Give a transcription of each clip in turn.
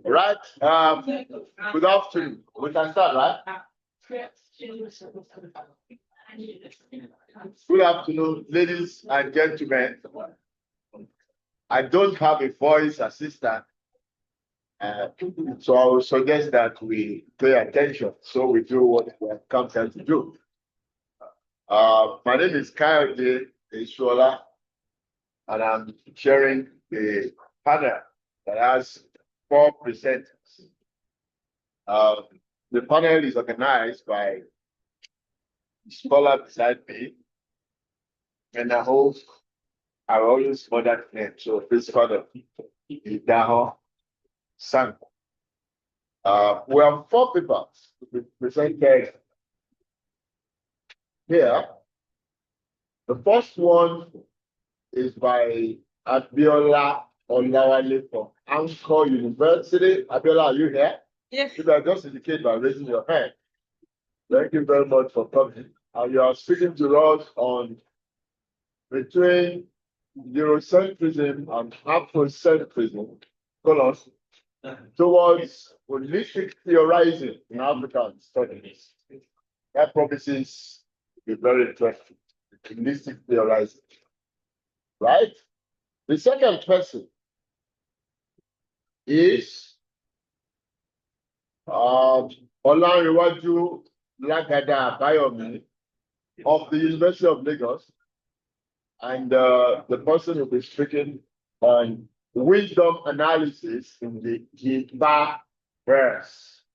Right. Good afternoon. We can start, right? Good afternoon, ladies and gentlemen. I don't have a voice assistant, so I will suggest that we pay attention so we do what we have come here to do. My name is Kayode Ishola, and I'm chairing the panel that has 4 presenters. The panel is organized by the scholar beside me, and I hope I always know that name. So this scholar, Idaho Sang. We have 4 papers presented here. The first one is by Abiola Olawale from Anchor University. Abiola, are you here? Yes. You can just indicate by raising your hand. Thank you very much for coming. And you are speaking to us on between Eurocentrism and Afrocentrism, towards holistic theorizing in African studies. That promises to be very interesting. Holistic theorizing. Right? The second person is Olanrewaju Lagada Abayomi of the University of Lagos. And the person will be speaking on wisdom analysis in the Gita verse.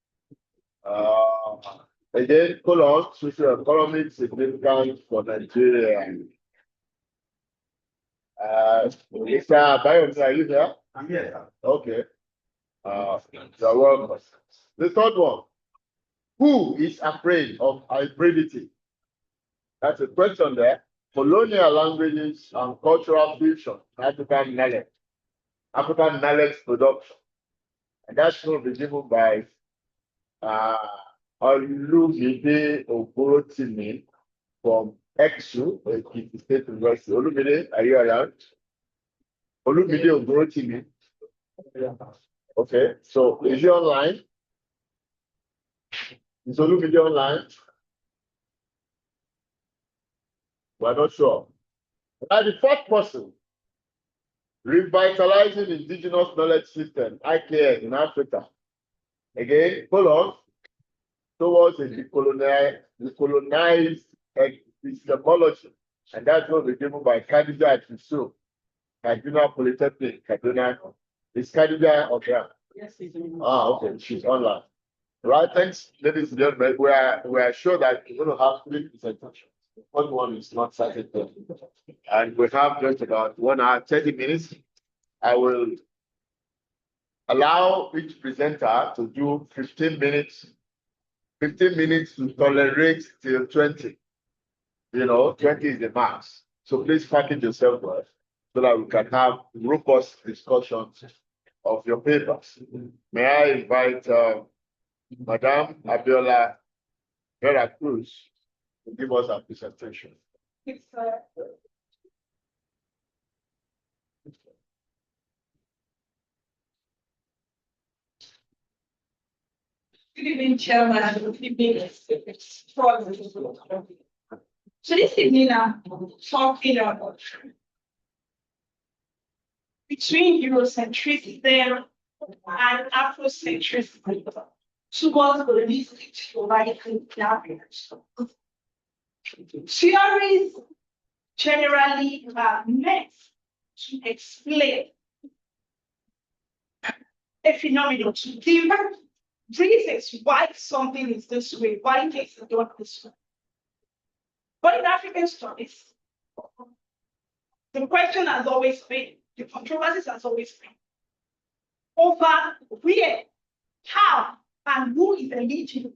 Again, socio-economic significance for Nigeria. Mr. Abayomi, are you there? I'm here. Okay. You're welcome. The third one. Who is afraid of hybridity? That's a question there. Colonial languages and cultural fusion, African knowledge production. And that's going to be given by Olumide Oborotimi from EXU, Ekiti State University. Olumide, are you around? Olumide Oborotimi. Okay, so is he online? Is Olumide online? We're not sure. And the fourth person, revitalizing indigenous knowledge system, IKN in Africa. Again, hold on. Towards a decolonized epistemology. And that's going to be given by Khadija Atisu, Kaduna Polytechnic, Kaduna. Is Khadija on there? Yes, she's on. Okay, she's online. Right, thanks, ladies and gentlemen. We are sure that we're going to have 3 presentations. The first one is not started yet. And we have just about 1 hour, 30 minutes. I will allow each presenter to do 15 minutes. 15 minutes to tolerate till 20. 20 is the max. So please package yourself well so that we can have robust discussions of your papers. May I invite Madame Abiola Vera Cruz to give us a presentation. Yes, Good evening, Chairman. Good evening. So this evening I'm talking about between Eurocentrism and Afrocentrism towards holistic theorizing narratives. Theories generally are meant to explain a phenomenon, to give reasons why something is this way, why things are done this way. But in African studies, the question has always been, the controversies has always been over where, how, and who is eligible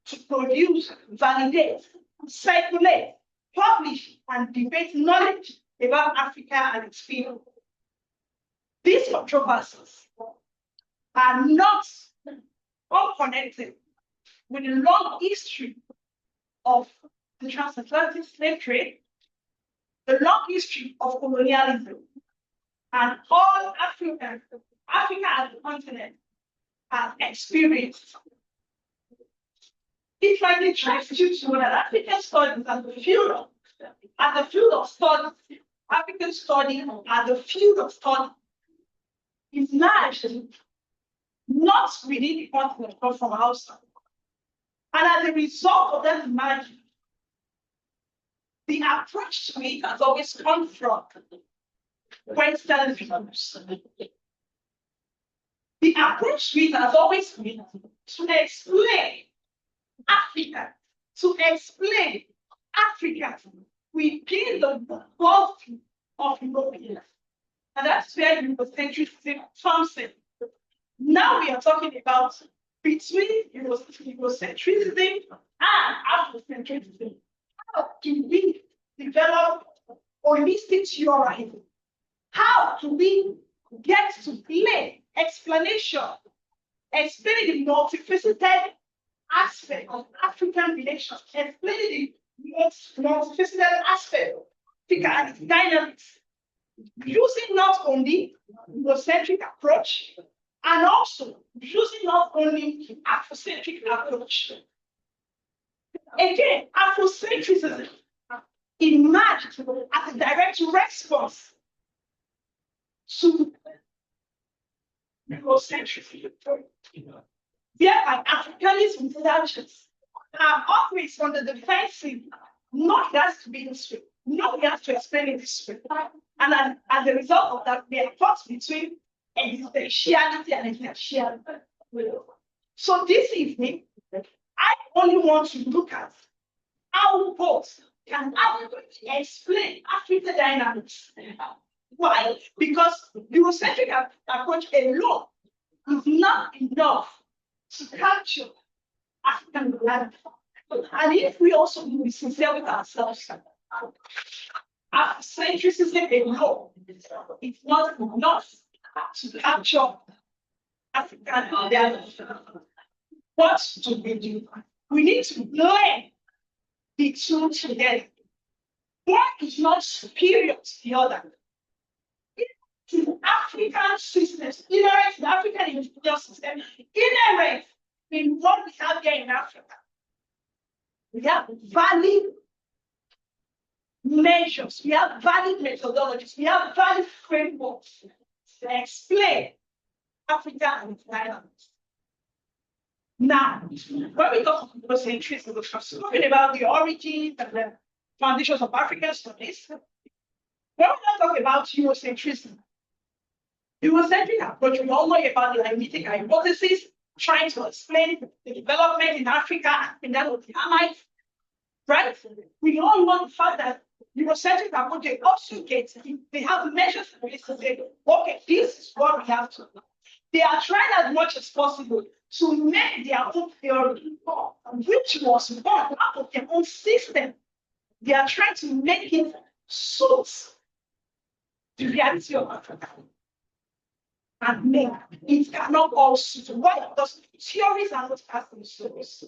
to produce, validate, circulate, publish, and debate knowledge about Africa and its people. These controversies are not unconnected with a long history of the transatlantic slave trade, the long history of colonialism, and all Africa as a continent has experienced. It rightly tries to show that African studies as a field of study, African study as a field of study is merged not within the continent, but from outside. And as a result of that merging, the approach to it has always come from Western views. The approach to it has always been to explain Africa, within the gulf of Europeans. And that's where Eurocentrism comes in. Now we are talking about between Eurocentrism and Afrocentrism. How do we develop holistic theorizing? How do we get to play explanation, explaining the multifaceted aspect of African relations, explaining the multifaceted aspect of Africa and its dynamics, using not only Eurocentric approach, and also using not only Afrocentric approach. Again, Afrocentrism emerged as a direct response to Eurocentrism, whereby Africanism researchers are always on the defensive. No, it has to be this way. No, we have to explain it this way. And as a result of that, we are caught between existentiality and essentiality. So this evening, I only want to look at how both can adequately explain African dynamics. Why? Because Eurocentric approach alone is not enough to capture African reality. And if we also be sincere with ourselves, Afrocentrism alone is not enough to capture African reality. What do we do? We need to blend the two together. One is not superior to the other. To African systems, inherent in the African indigenous system, inherent in what we have here in Africa. We have valid measures, we have valid methodologies, we have valid frameworks to explain Africa and its dynamics. Now, when we talk about Eurocentrism, we're talking about the origins and the foundations of African studies. When we talk about Eurocentrism, Eurocentric approach, we all know about the analytic hypothesis, trying to explain the development in Africa and that of the Hamites, right? We all know the fact that Eurocentric approach, they also get, they have measures to say, okay, this is what we have to do. They are trying as much as possible to make their own theory, which was born out of their own system. They are trying to make it suit the reality of Africa. And make it cannot all suit. Why? Because theories are not custom stories,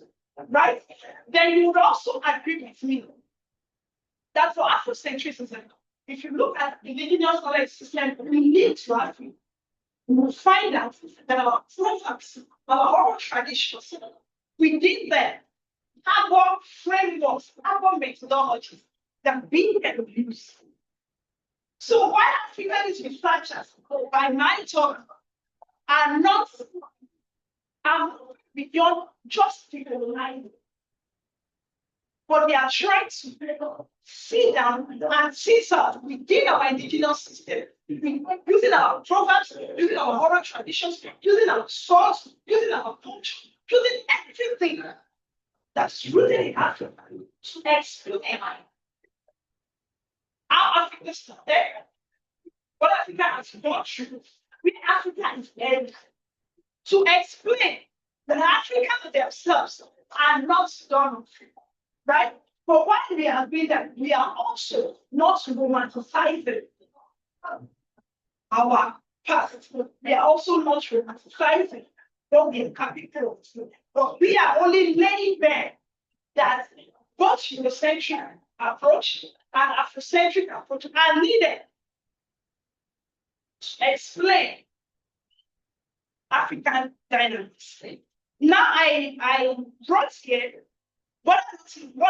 right? Then you would also agree with me that for Afrocentrism, if you look at indigenous knowledge system related to Africa, you will find out that our proverbs, our oral traditions, within them, have frameworks, have methodologies that being abused. So why Africanist researchers, by my talk, are not beyond just decolonizing, but they are trying to sit down and sit out within our indigenous system, using our proverbs, using our oral traditions, using our songs, using our culture, using everything that's rooted in Africa to explain how Africa started, what Africa has gone through, where Africa is headed, to explain that Africans themselves are not done, right? But why we have been that we are also not romanticizing our past. We are also not romanticizing what we are capable of. But we are only laying bare that both Eurocentric approach and Afrocentric approach are needed to explain African dynamics. Now I brought here what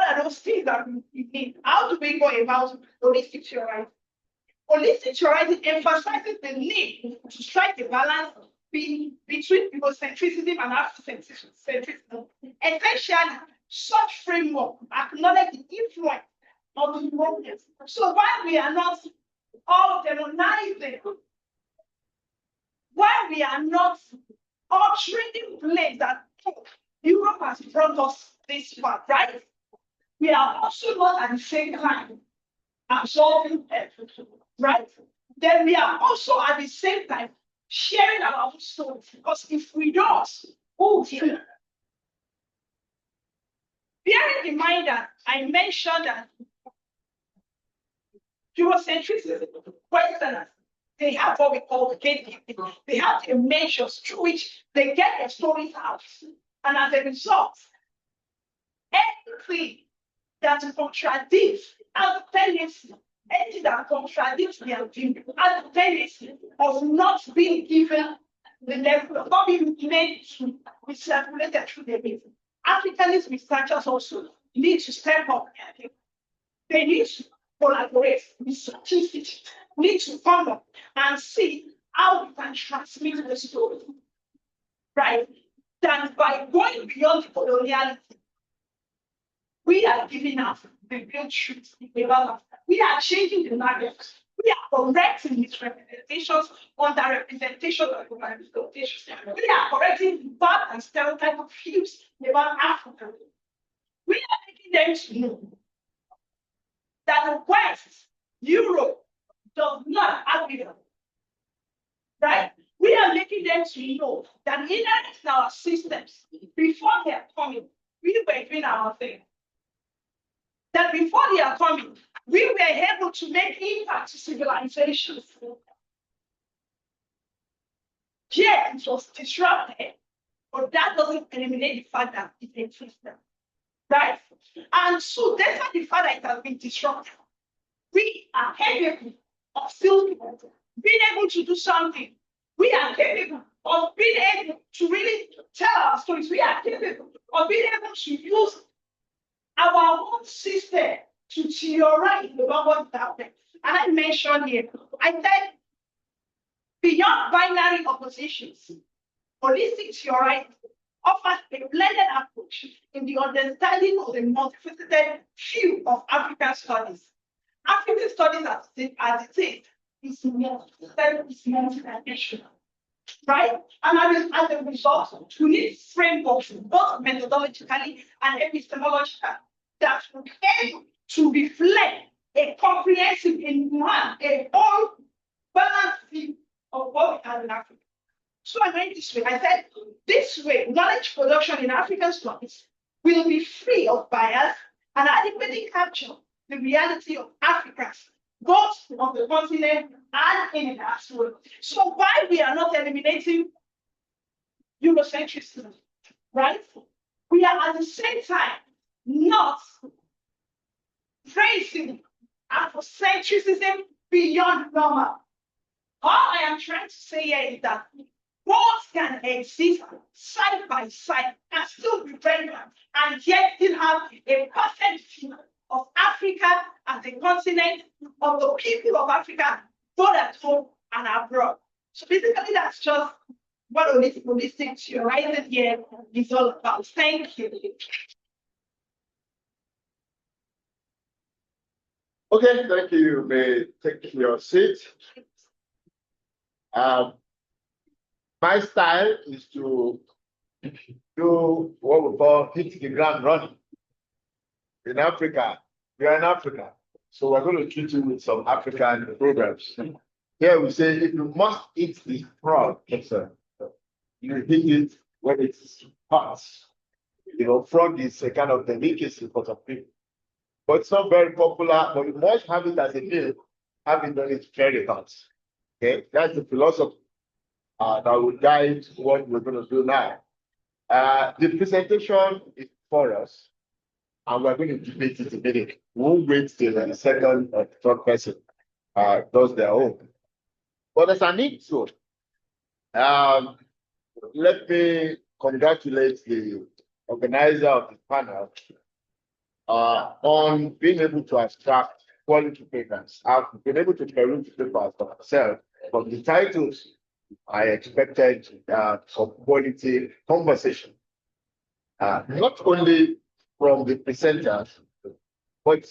are those things that we need? How do we go about holistic theorizing? Holistic theorizing emphasizes the need to strike a balance between Eurocentrism and Afrocentrism. Essentially, such framework acknowledge the influence of the Europeans. So while we are not all demonizing, while we are not all trading blame that Europe has brought us this far, right? We are also not at the same time absorbing everything, right? Then we are also at the same time sharing our own stories. Because if we don't, who will? Bearing in mind that I mentioned that Eurocentrism, Westerners, they have what we call the gatekeeping. They have the measures through which they get their stories out. And as a result, anything that contradicts our tendency, anything that contradicts their view, has a tendency of not being given the level, of not being made to be circulated through the media. Africanist researchers also need to step up. They need to collaborate with scientists, need to come up and see how we can transmit the story. Right? That by going beyond coloniality, we are giving up the real truth about us. We are changing the narrative. We are correcting misrepresentations, underrepresentation, and overrepresentation. We are correcting the bad and stereotype of views about Africa. We are making them to know that the West, Europe, does not agree. Right? We are making them to know that inherent in our systems, before they are coming, we were doing our thing. That before they are coming, we were able to make impact to civilizations. Yeah, it was disrupted, but that doesn't eliminate the fact that it existed. Right? And so, despite the fact that it has been disrupted, we are capable of still being able to do something. We are capable of being able to really tell our stories. We are capable of being able to use our own system to theorize about what's happening. And I mentioned here, I said, beyond binary oppositions, holistic theorizing offers a blended approach in the understanding of the multifaceted view of African studies. African studies, as it is multi-dimensional, right? And as a result, we need frameworks, both methodologically and epistemologically, that will be able to reflect a comprehensive, a whole balanced view of what we have in Africa. So I went this way. I said, this way, knowledge production in African studies will be free of bias and adequately capture the reality of Africans, both on the continent and in the diaspora. So why we are not eliminating Eurocentrism, right? We are at the same time not praising Afrocentrism beyond normal. All I am trying to say here is that both can exist side by side and still be relevant and yet still have a perfect view of Africa as a continent, of the people of Africa, both at home and abroad. So basically, that's just what holistic theorizing here is all about. Thank you. Okay, thank you. You may take your seat. My style is to do what we call hit the ground running. In Africa, we are in Africa, so we're going to treat you with some African programs. Here we say if you must eat the frog, yes, sir, you hit it when it's hot. You know, frog is a kind of delicacy for some people, but it's not very popular. But you must have it as a meal, having done it very hot. Okay, that's the philosophy that will guide what we're going to do now. The presentation is for us, and we're going to debate it immediately. We'll wait till the second or third person does their own. But as I need to, let me congratulate the organizer of the panel on being able to attract quality papers. I've been able to peruse the papers for myself. From the titles, I expected some quality conversation. Not only from the presenters, but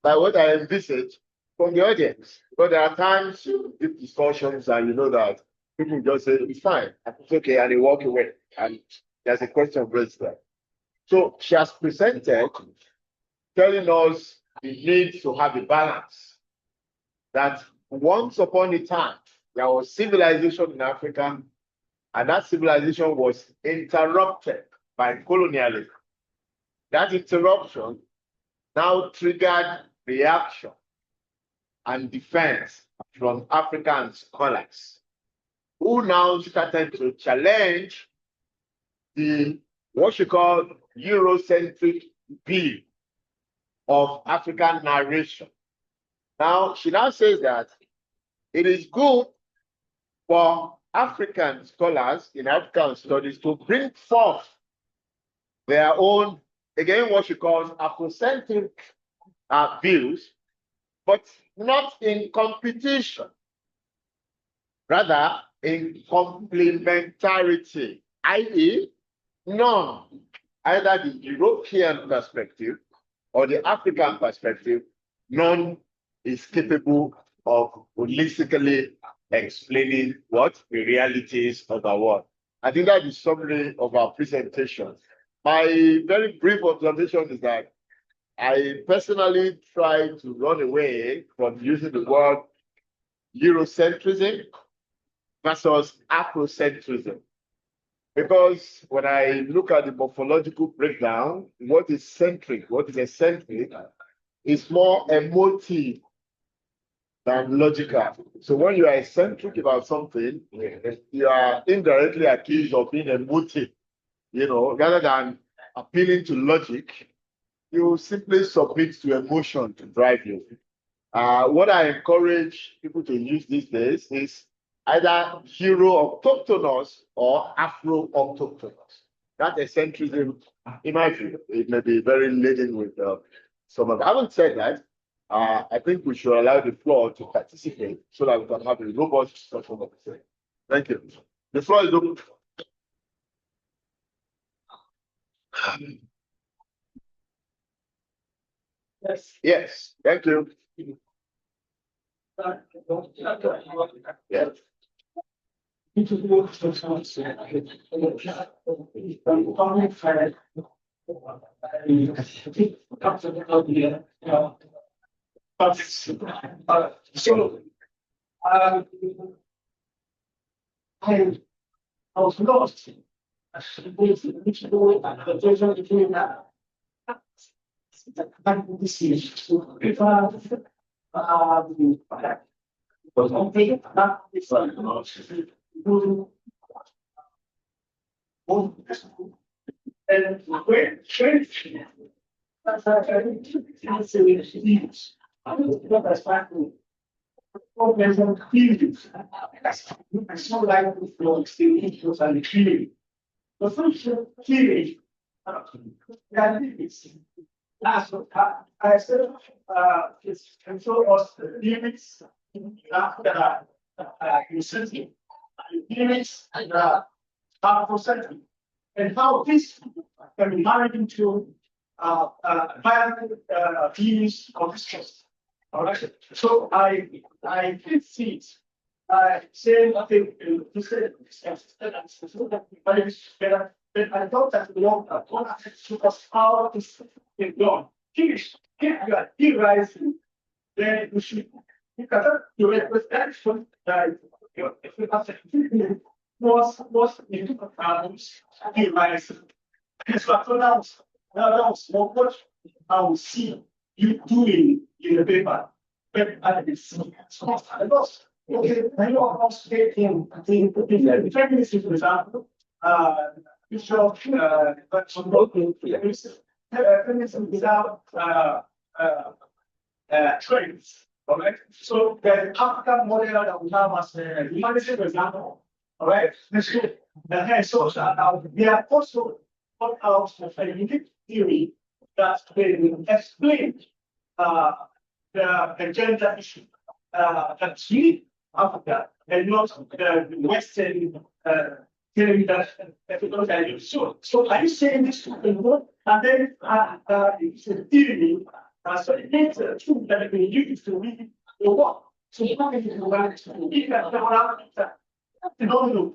by what I envisage from the audience. But there are times deep discussions, and you know that people just say it's fine, it's okay, and they walk away. And there's a question raised there. So she has presented, telling us the need to have a balance. That once upon a time, there was civilization in Africa, and that civilization was interrupted by colonialism. That interruption now triggered reaction and defense from African scholars who now started to challenge the what you call Eurocentric view of African narration. Now, she now says that it is good for African scholars in African studies to bring forth their own, again, what she calls Afrocentric views, but not in competition, rather in complementarity, i.e., none, either the European perspective or the African perspective, none is capable of holistically explaining what the realities of our world. I think that is the summary of our presentation. My very brief observation is that I personally try to run away from using the word Eurocentrism versus Afrocentrism. Because when I look at the morphological breakdown, what is centric, what is eccentric, is more emotive than logical. So when you are eccentric about something, you are indirectly accused of being emotive. You know, rather than appealing to logic, you simply submit to emotion to drive you. What I encourage people to use these days is either Euro-autochthonous or Afro-autochthonous. That eccentricism, in my view, it may be very laden with some of. I haven't said that. I think we should allow the floor to participate so that we can have a robust discussion. Thank you. The floor is open. Yes. Yes. Thank you. Yes. I was lost. There's no feelings. It's not like the experience and the feeling. The function feeling that is that's what I said, it's control us the limits that are essential, limits that are presented, and how this can be married into violent views of discourse. All right. So I did see it. Saying nothing to say better. But I thought that the Lord took us how this is done. If you are theorizing, then we should look at the representation that if you have to was in theorizing. So that was what I will see you doing in the paper. But I didn't see so I lost. Okay, I know how to state him. I think the feminism, for example, Bishop, but feminism without traits. All right. So the African model that we have as a humanism, for example, all right. So we are also put out a unique theory that will explain the gender issue that's unique Africa and not the Western theory that because I use. So are you saying this to the and then it's a theory, so it makes a truth that we use to read the work. So you don't need to learn to read that phenomenon.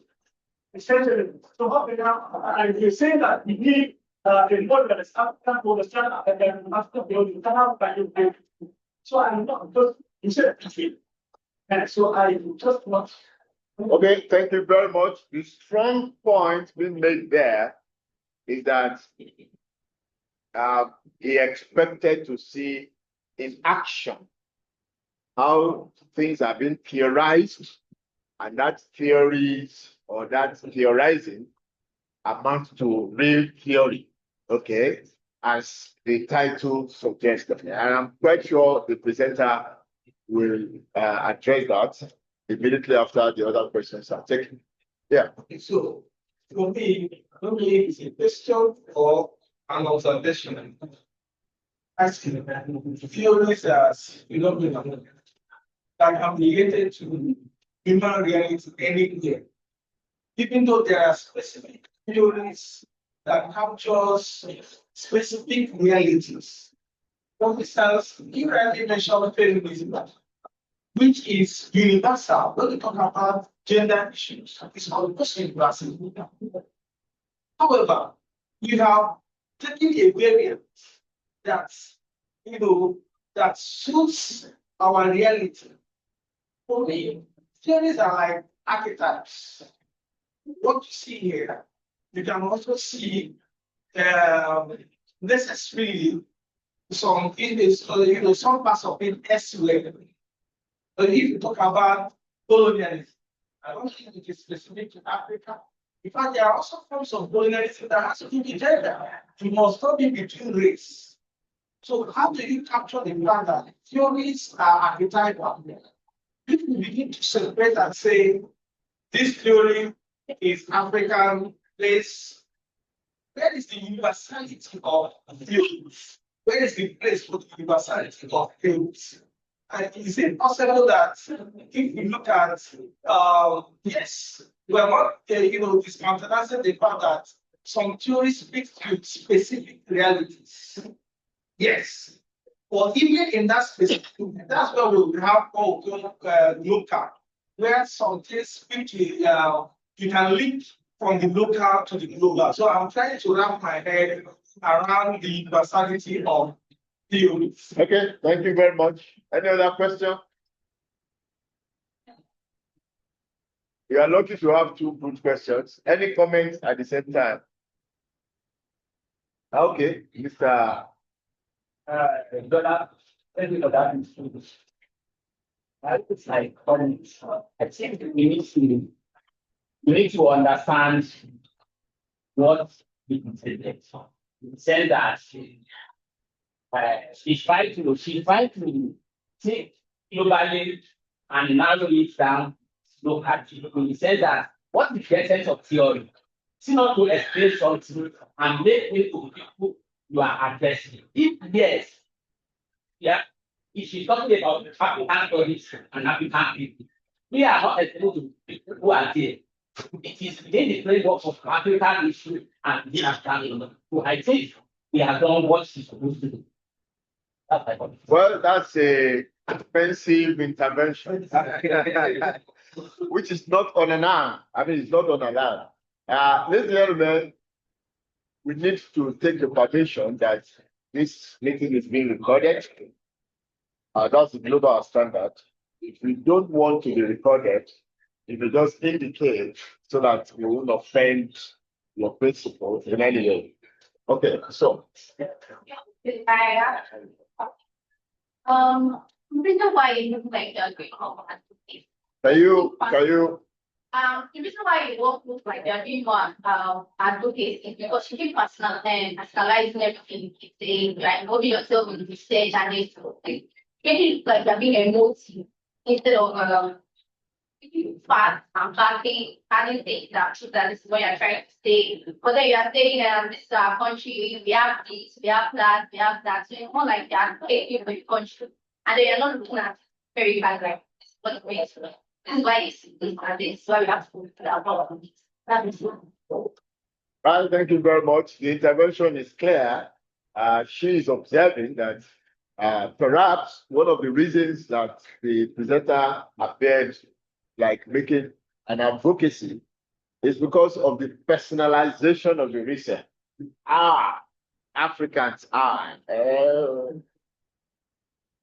Essentially, so how we now, and you say that we need the world that is African to understand and then after the come out by you. So I'm not just you said it. And so I just want. Okay, thank you very much. The strong point being made there is that he expected to see in action how things are being theorized, and that theories or that theorizing amounts to real theory, okay, as the title suggests. And I'm quite sure the presenter will address that immediately after the other questions are taken. Yeah. So, for me, I don't believe it's a question or an observation. I see theories as phenomena that are related to human reality anywhere. Even though there are specific theories that captures specific realities. For instance, you already mentioned feminism, which is universal when we talk about gender issues. It's almost universal. However, we have taken a variant that's, that suits our reality. For me, theories are like archetypes. What you see here, you can also see necessarily some some parts of it elsewhere. But if you talk about colonialism, I don't think it is specific to Africa. In fact, there are also forms of colonialism that has to do with gender. You must not be between race. So how do you capture the fact that theories are archetypal? If you begin to separate and say, this theory is African place, where is the universality of theories? Where is the place for the universality of theories? And is it possible that if you look at, yes, we are not, discountenancing the fact that some theories speak to specific realities. Yes. But even in that specific, that's where we will have local, where some things speak to, you can link from the local to the global. So I'm trying to wrap my head around the universality of theories. Okay, thank you very much. Any other question? You are lucky to have two good questions. Any comments at the same time? Okay, Mr. Thank you for that. It's like comments. I think we need to understand what we intended. In the sense that she tried to take globally and narrow it down locally. In the sense that what is the essence of theory? It's not to explain something and make it to people you are addressing. If yes, Yeah, if she's talking about African studies and African people, we are not able to people who are there. It is within the framework of African issue and the African. So I think we have done what she's supposed to do. That's my point. Well, that's a defensive intervention, which is not unannounced. I mean, it's not unallowed. Ladies and gentlemen, we need to take the permission that this meeting is being recorded. That's the global standard. If we don't want to be recorded, if you just indicate so that we won't offend your principles in any way. Okay, so. Reason why you look like you're doing more advocacy. Can you The reason why you don't look like you're doing more advocacy is because you keep personalizing everything you say, like involving yourself in research and it's like making it look like you're being emotive instead of facts and backing adding things that show that this is what you're trying to say. But then you are saying this is our country, we have this, we have that, we have that. So it's more like you're advocating for your country. And then you're not looking at very bad like what it means. This is why it's this is why we have to put our power on this. That is Well, thank you very much. The intervention is clear. She is observing that perhaps one of the reasons that the presenter appeared like making an advocacy is because of the personalization of the research. Africans are.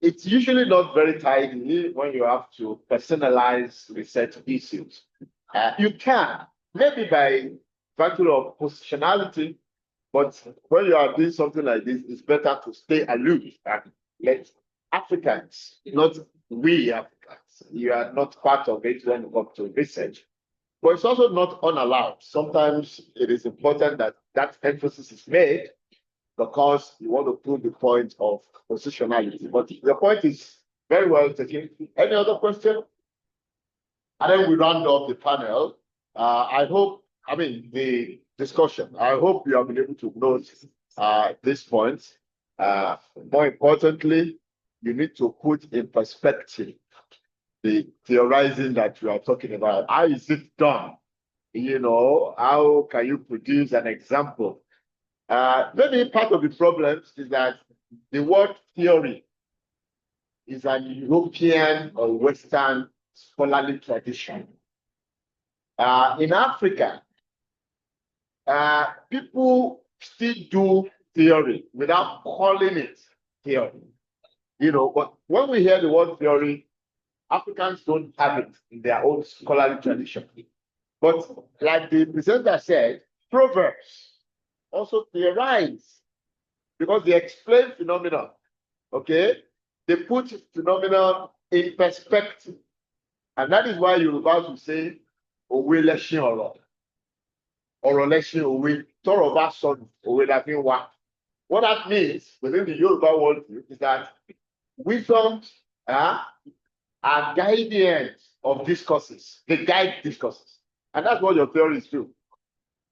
It's usually not very tidy when you have to personalize research issues. You can, maybe by virtue of positionality, but when you are doing something like this, it's better to stay aloof and let Africans, not we Africans. You are not part of it when it comes to research. But it's also not unallowed. Sometimes it is important that that emphasis is made because you want to prove the point of positionality. But the point is very well taken. Any other question? And then we round up the panel. The discussion. I hope you have been able to note this point. More importantly, you need to put in perspective the theorizing that you are talking about. How is it done? You know, how can you produce an example? Maybe part of the problem is that the word theory is an European or Western scholarly tradition. In Africa, people still do theory without calling it theory. You know, but when we hear the word theory, Africans don't have it in their own scholarly tradition. But like the presenter said, Proverbs also theorize because they explain phenomena. Okay, they put phenomenon in perspective, and that is why Yoruba will say "Òwe lẹṣin ọ̀rọ̀, ọ̀rọ̀ lẹṣin òwe, tọ́rọ̀ bá sọnù, òwe la fi ń wá." What that means within the Yoruba worldview is that wisdom are guardians of discourses. They guide discourses, and that's what your theories do.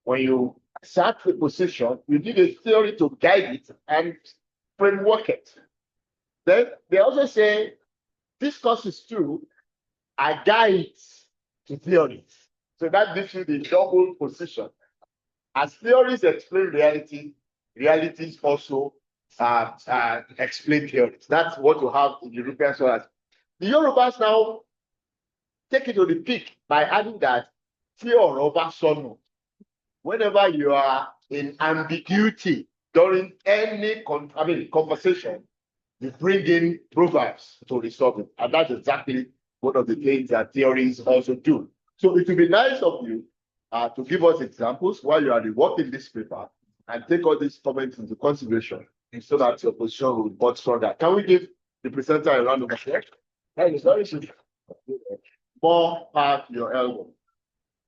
When you start a position, you need a theory to guide it and framework it. Then they also say discourses too are guides to theories. So that gives you the double position. As theories explain reality, realities also explain theories. That's what you have in European scholars. The Yorubas now take it to the peak by adding that theory over sonu. Whenever you are in ambiguity during any conversation, you bring in proverbs to resolve it. And that's exactly one of the things that theories also do. So it would be nice of you to give us examples while you are reworking this paper and take all these comments into consideration so that your position will be much stronger. Can we give the presenter a round of applause? More past your elbow.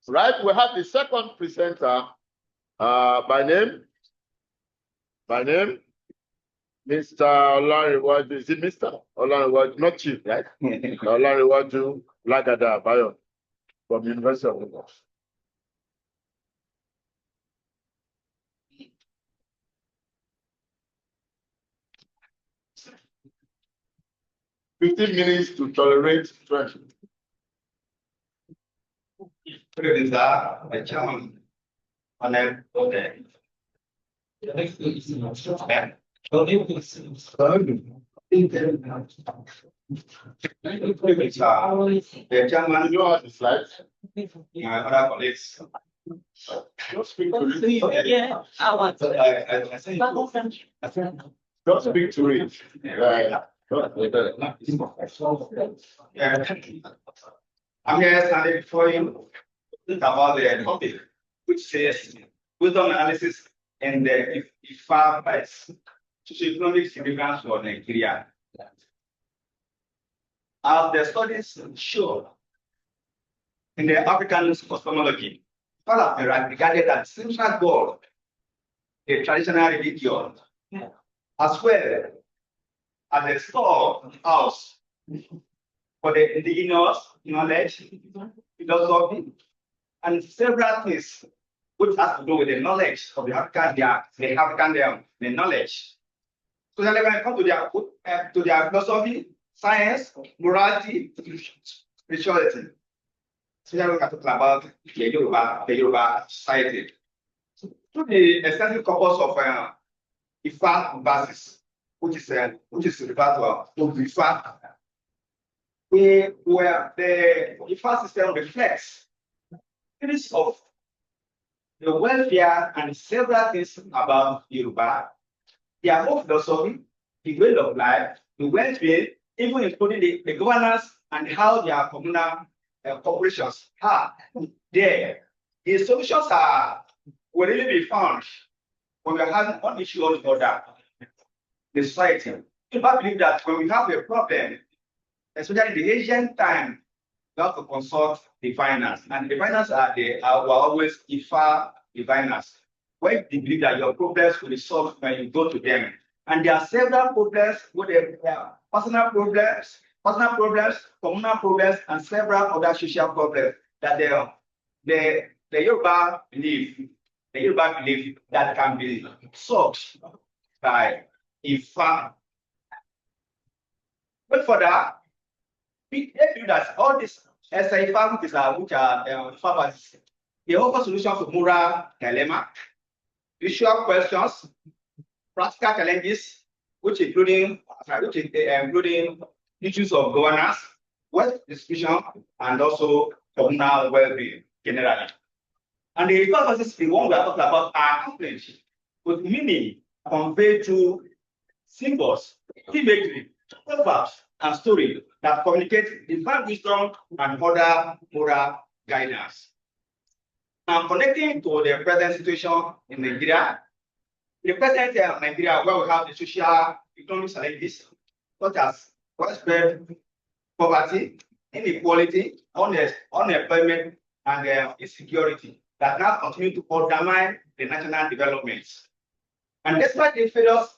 Right, we have the second presenter by name, Mr. Olariwaju. Is it Mr. Olariwaju? Not Chief, right? Olariwaju Lagada Bayo from the University of Lagos. 15 minutes to tolerate 20. The chairman on that okay. The chairman, You have the slides. my other colleagues. Don't speak to it. Yeah, I want So to. I think Don't speak to it. yeah. I'm here standing before you to talk about the topic, which says wisdom analysis and the IFA price, socioeconomic significance for Nigeria. As the studies show, in the African cosmology, all of them are regarded as central god, the traditional religion, as well as the storehouse for the indigenous knowledge, philosophy, and several things which has to do with the knowledge of the African, the knowledge. So then when it comes to their philosophy, science, morality, spirituality. So then we can talk about the Yoruba society. To the extensive corpus of IFA verses, which is referred to IFA, where the IFA system reflects series of the welfare and several things about Yoruba, their whole philosophy, the way of life, the welfare, even including the governance and how their communal corporations are there. The solutions will really be found when we are having one issue or other. The society. People believe that when we have a problem, especially in the ancient time, you have to consult diviners, and diviners are always Ifa diviners. When they believe that your problems will be solved when you go to them, and there are several problems, personal problems, communal problems, and several other social problems that the Yoruba believe that can be solved by Ifa. But for that, we do that all these Ifa which are Ifa, they offer solutions to moral dilemma, visual questions, practical challenges, which including issues of governance, wealth distribution, and also communal well-being generally. And the Ifa verses, the one we are talking about, are accomplished with meaning conveyed through symbols, imagery, proverbs, and stories that communicate divine wisdom and other moral guidance. Now, connecting to the present situation in Nigeria, the present Nigeria, where we have the social economic challenges such as widespread poverty, inequality, unemployment, and insecurity that now continue to undermine the national developments. And despite the failures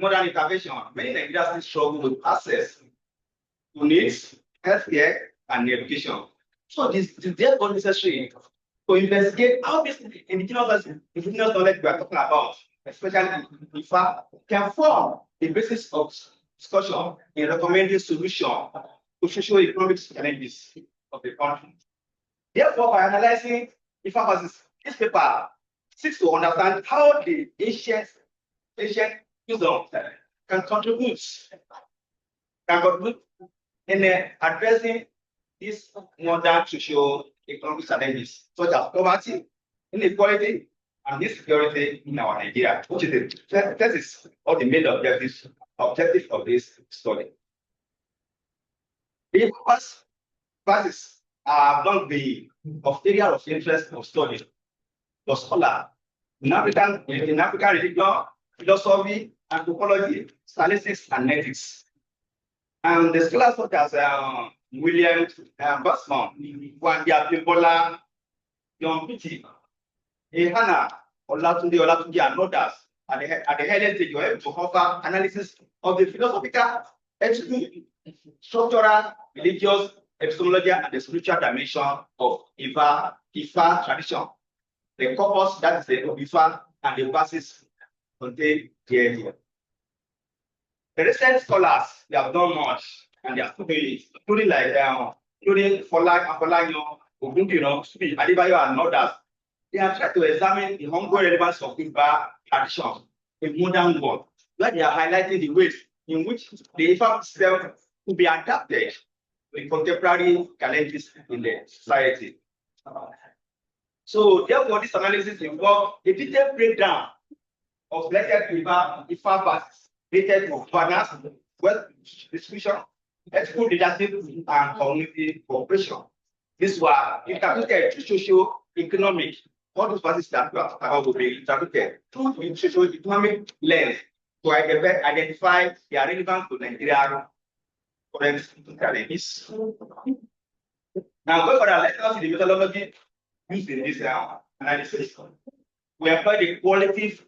modern intervention, many Nigerians still struggle with access to needs, healthcare, and education. So it is therefore necessary to investigate how this indigenous knowledge we are talking about, especially IFA, can form the basis of discussion in recommending solutions to socio-economic challenges of the country. Therefore, by analyzing IFA versus this paper seeks to understand how the ancient wisdom can contribute in addressing these modern socio-economic challenges such as poverty, inequality, and insecurity in our Nigeria, which is that is all the main objective of this study. The first verses are not the area of interest of study. The scholar in African religion, philosophy, anthropology, statistics, and ethics. And the scholars such as William Busman, Wandi Abimbola, John Pitti, Ehana, Olatunde, and others at the head stage were able to offer analysis of the philosophical, ethical, structural, religious, epistemology, and the spiritual dimension of Ifa tradition. The corpus that is the Ifa and the verses contained here. The recent scholars, they have done much, and they are still doing it, including Folanyo, Ogunbino, Subi, Adebayo, and others. They are trying to examine the ongoing relevance of Ifa tradition in modern world, where they are highlighting the ways in which the Ifa system could be adapted to the contemporary challenges in the society. So therefore, this analysis involves a detailed breakdown of selected Ifa verses related to finance, wealth distribution, ethical leadership, and community cooperation. These were interpreted to socio-economic. All those verses that we are talking about will be interpreted through socio-economic lens to identify their relevance to Nigeria current challenges. Now, go for that. Let us see the methodology used in this analysis. We apply the qualitative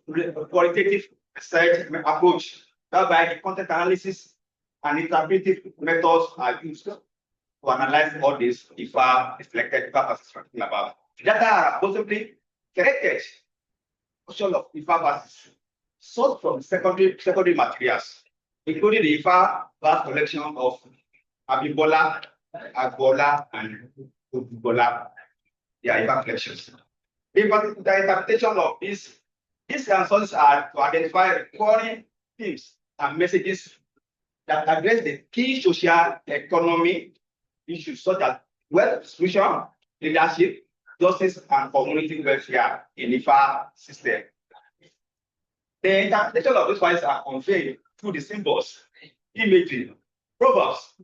research approach, whereby the content analysis and interpretive methods are used to analyze all this Ifa reflected Ifa verses talking about. Data are possibly corrected portion of Ifa verses sourced from secondary materials, including the Ifa verse collection of Abibola, Agbola, and Ubibola. They are Ifa collections. The interpretation of these sources are to identify recurring themes and messages that address the key social economy issues such as wealth distribution, leadership, justice, and community welfare in the Ifa system. The interpretation of these files are conveyed through the symbols, imagery, proverbs,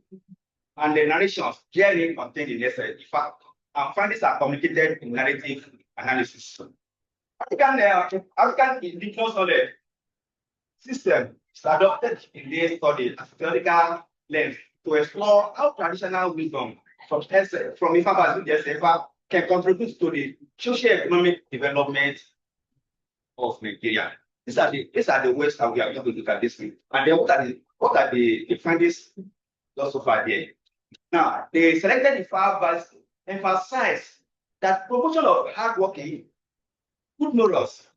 and the narrations generally contained in this Ifa, and findings are communicated in narrative analysis. African indigenous knowledge system is adopted in this study as a theoretical lens to explore how traditional wisdom from Ifa to can contribute to the socio-economic development of Nigeria. These are the ways that we are going to look at this thing. And then what are the findings just so far there? Now, the selected Ifa verse emphasize that promotion of hardworking, good morals,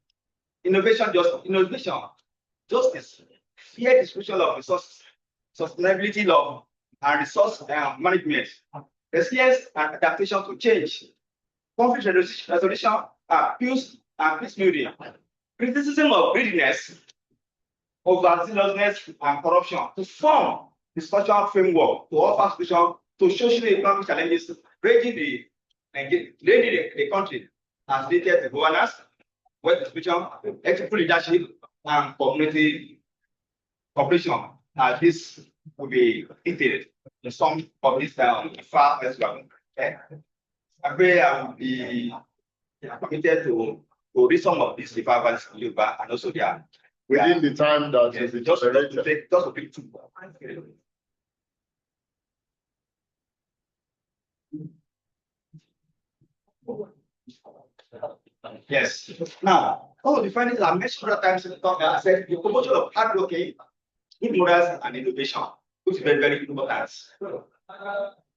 innovation, justice, fair distribution of resources, sustainability law, and resource management, resilience and adaptation to change, conflict resolution, peace building, criticism of greediness, overzealousness, and corruption to form the social framework to offer solution to socio-economic challenges raging the country as related to governance, wealth distribution, ethical leadership, and community cooperation. This will be detailed in some of these far as well. I pray I will be committed to read some of these referrals and also within the time that yes, is just to pick two. Yes. Now, all of the findings are mentioned other times in the talk. I said the promotion of hardworking, good morals, and innovation, which is very, very important.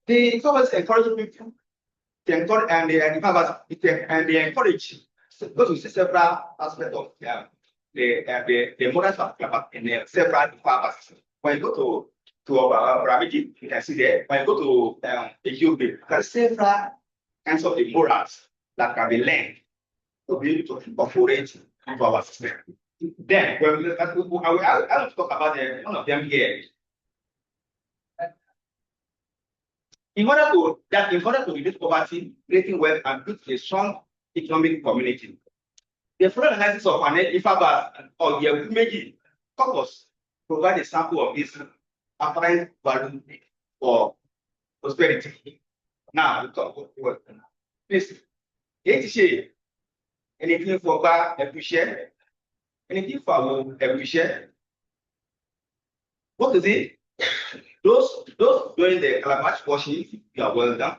The government encourage people to encourage and they encourage because we see several aspects of the morals in several purposes. When you go to Ramiji, you can see there. When you go to the UB, there are several kinds of the morals that can be learned to be able to incorporate into our system. Then, I will talk about one of them here. In order to reduce poverty, creating wealth, and build a strong economic community, the full analysis of an Ifa or the Meji purpose provide a sample of this apparent value for prosperity. Now, we talk about please. Anything for appreciate? Anything for appreciate? What is it? Those doing the calabash washing, you are well done.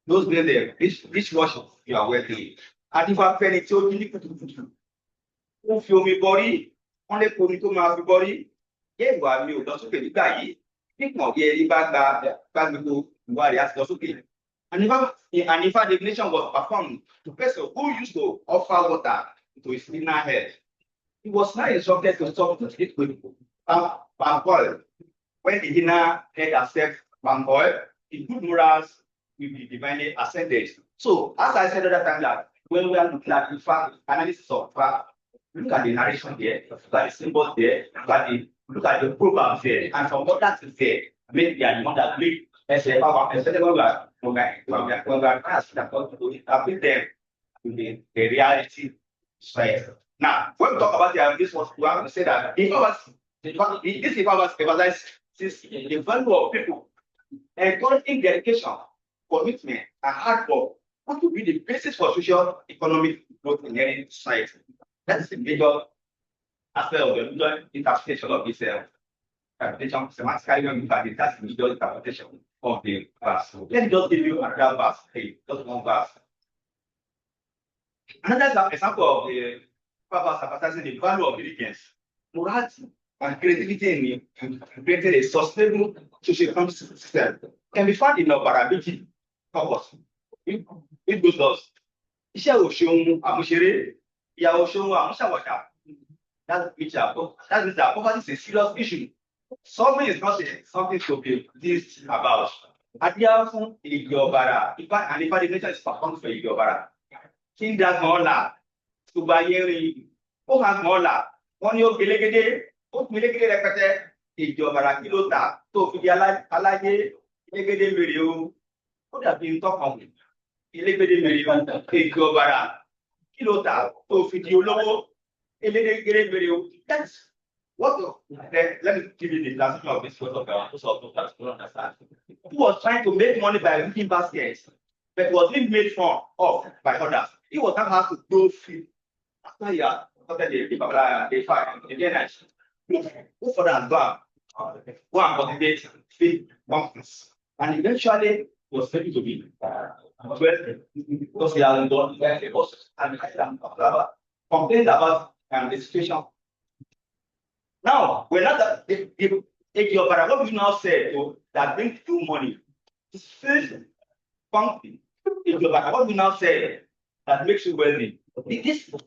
Those doing the dish washing, you are well done. And if I penny to who feel me body, only put me to my body, yeah, well, you don't okay, guy. Think more, yeah, back to warriors, that's okay. And if a divination was performed to person who used to offer water to his inner head, he was not instructed to stop to treat with palm oil. When the inner head accepts palm oil, the good morals will be divinely ascended. So, as I said at that time, that when we are looking at the fact analysis of fact, look at the narration there, look at the symbols there, look at the proverbs there, and from what that is there, maybe I want that big especially when we are asked that to interpret them to the reality side. Now, when we talk about this was we have to say that this emphasizes the value of people, encouraging dedication, commitment, and hard work. What will be the basis for social economic growth in any society? That's the major aspect of the major interpretation of this interpretation. Semantically, when we look at it, that's the major interpretation of the verse. Let me just give you another verse, just one verse. Another example of the purpose emphasizing the value of diligence, morality, and creativity in creating a sustainable social economic system can be found in our parability purpose. It goes thus. Iṣẹ́ òṣèlú àmúṣeré, ìyà òṣèlú àmúṣàwọ̀dà. That means that poverty is a serious issue. Solving is not something to be this about. Adiafun Igiobara, and if the nation is performed for Igiobara. King does more la, Subayeri, who has more la, one year Gilegede, who Gilegede repete, Igiobara Kilota, to Fidialaye, Gilegede video, would have been talked on. Gilegede video, Igiobara, Kilota, to Fidiologo, Gilegede video. That's what let me give you the translation of this photo to understand. Who was trying to make money by looking baskets, but was being made fun of by others. He was not have to go free. After he had the fire, again, go for that go and cultivate feed monkeys. And eventually was ready to be because he had done and complained about the situation. Now, we're not what we now say that brings you money. It's still funky. What we now say that makes you wealthy. This one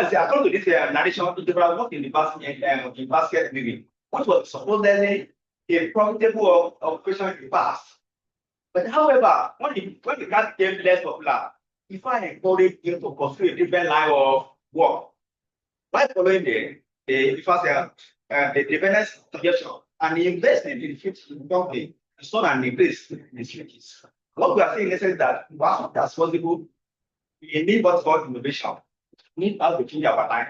is according to this narration, it was not in the basket living. What was supposedly a profitable operation in the past. But however, when the cat became less popular, if I encourage him to pursue a different line of work, by following the dependence suggestion and the investment in the future company, it's not an increase in the futures. What we are saying is that wow, that's possible. We need what's called innovation. We need us to change our life,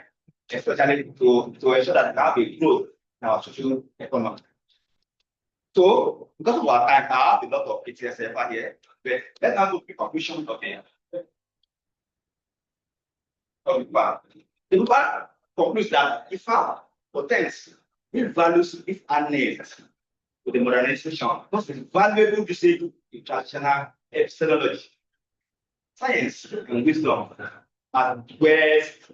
especially to ensure that we have a growth in our social economy. So, because of our time, I have a lot of PTSF here, but let's now look at the conclusion of the paper concludes that if our potential, if values, if earnings to the modernization, because it's valuable to say in traditional epistemology, science and wisdom are based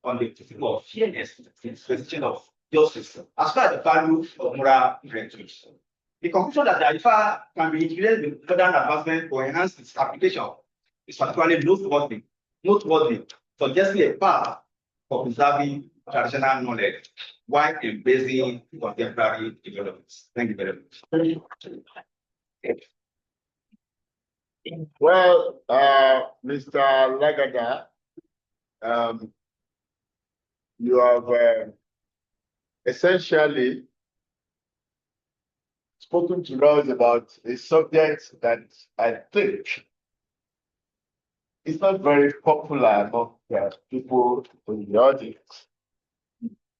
on the principle of fairness, the expression of justice, as far as the value of moral virtues. The conclusion that the IFA can be integrated with modern advancement to enhance its application is particularly noteworthy, suggesting a path for preserving traditional knowledge while embracing contemporary developments. Thank you very much. Well, Mr. Lagada, you have essentially spoken to us about a subject that I think is not very popular among people in the audience.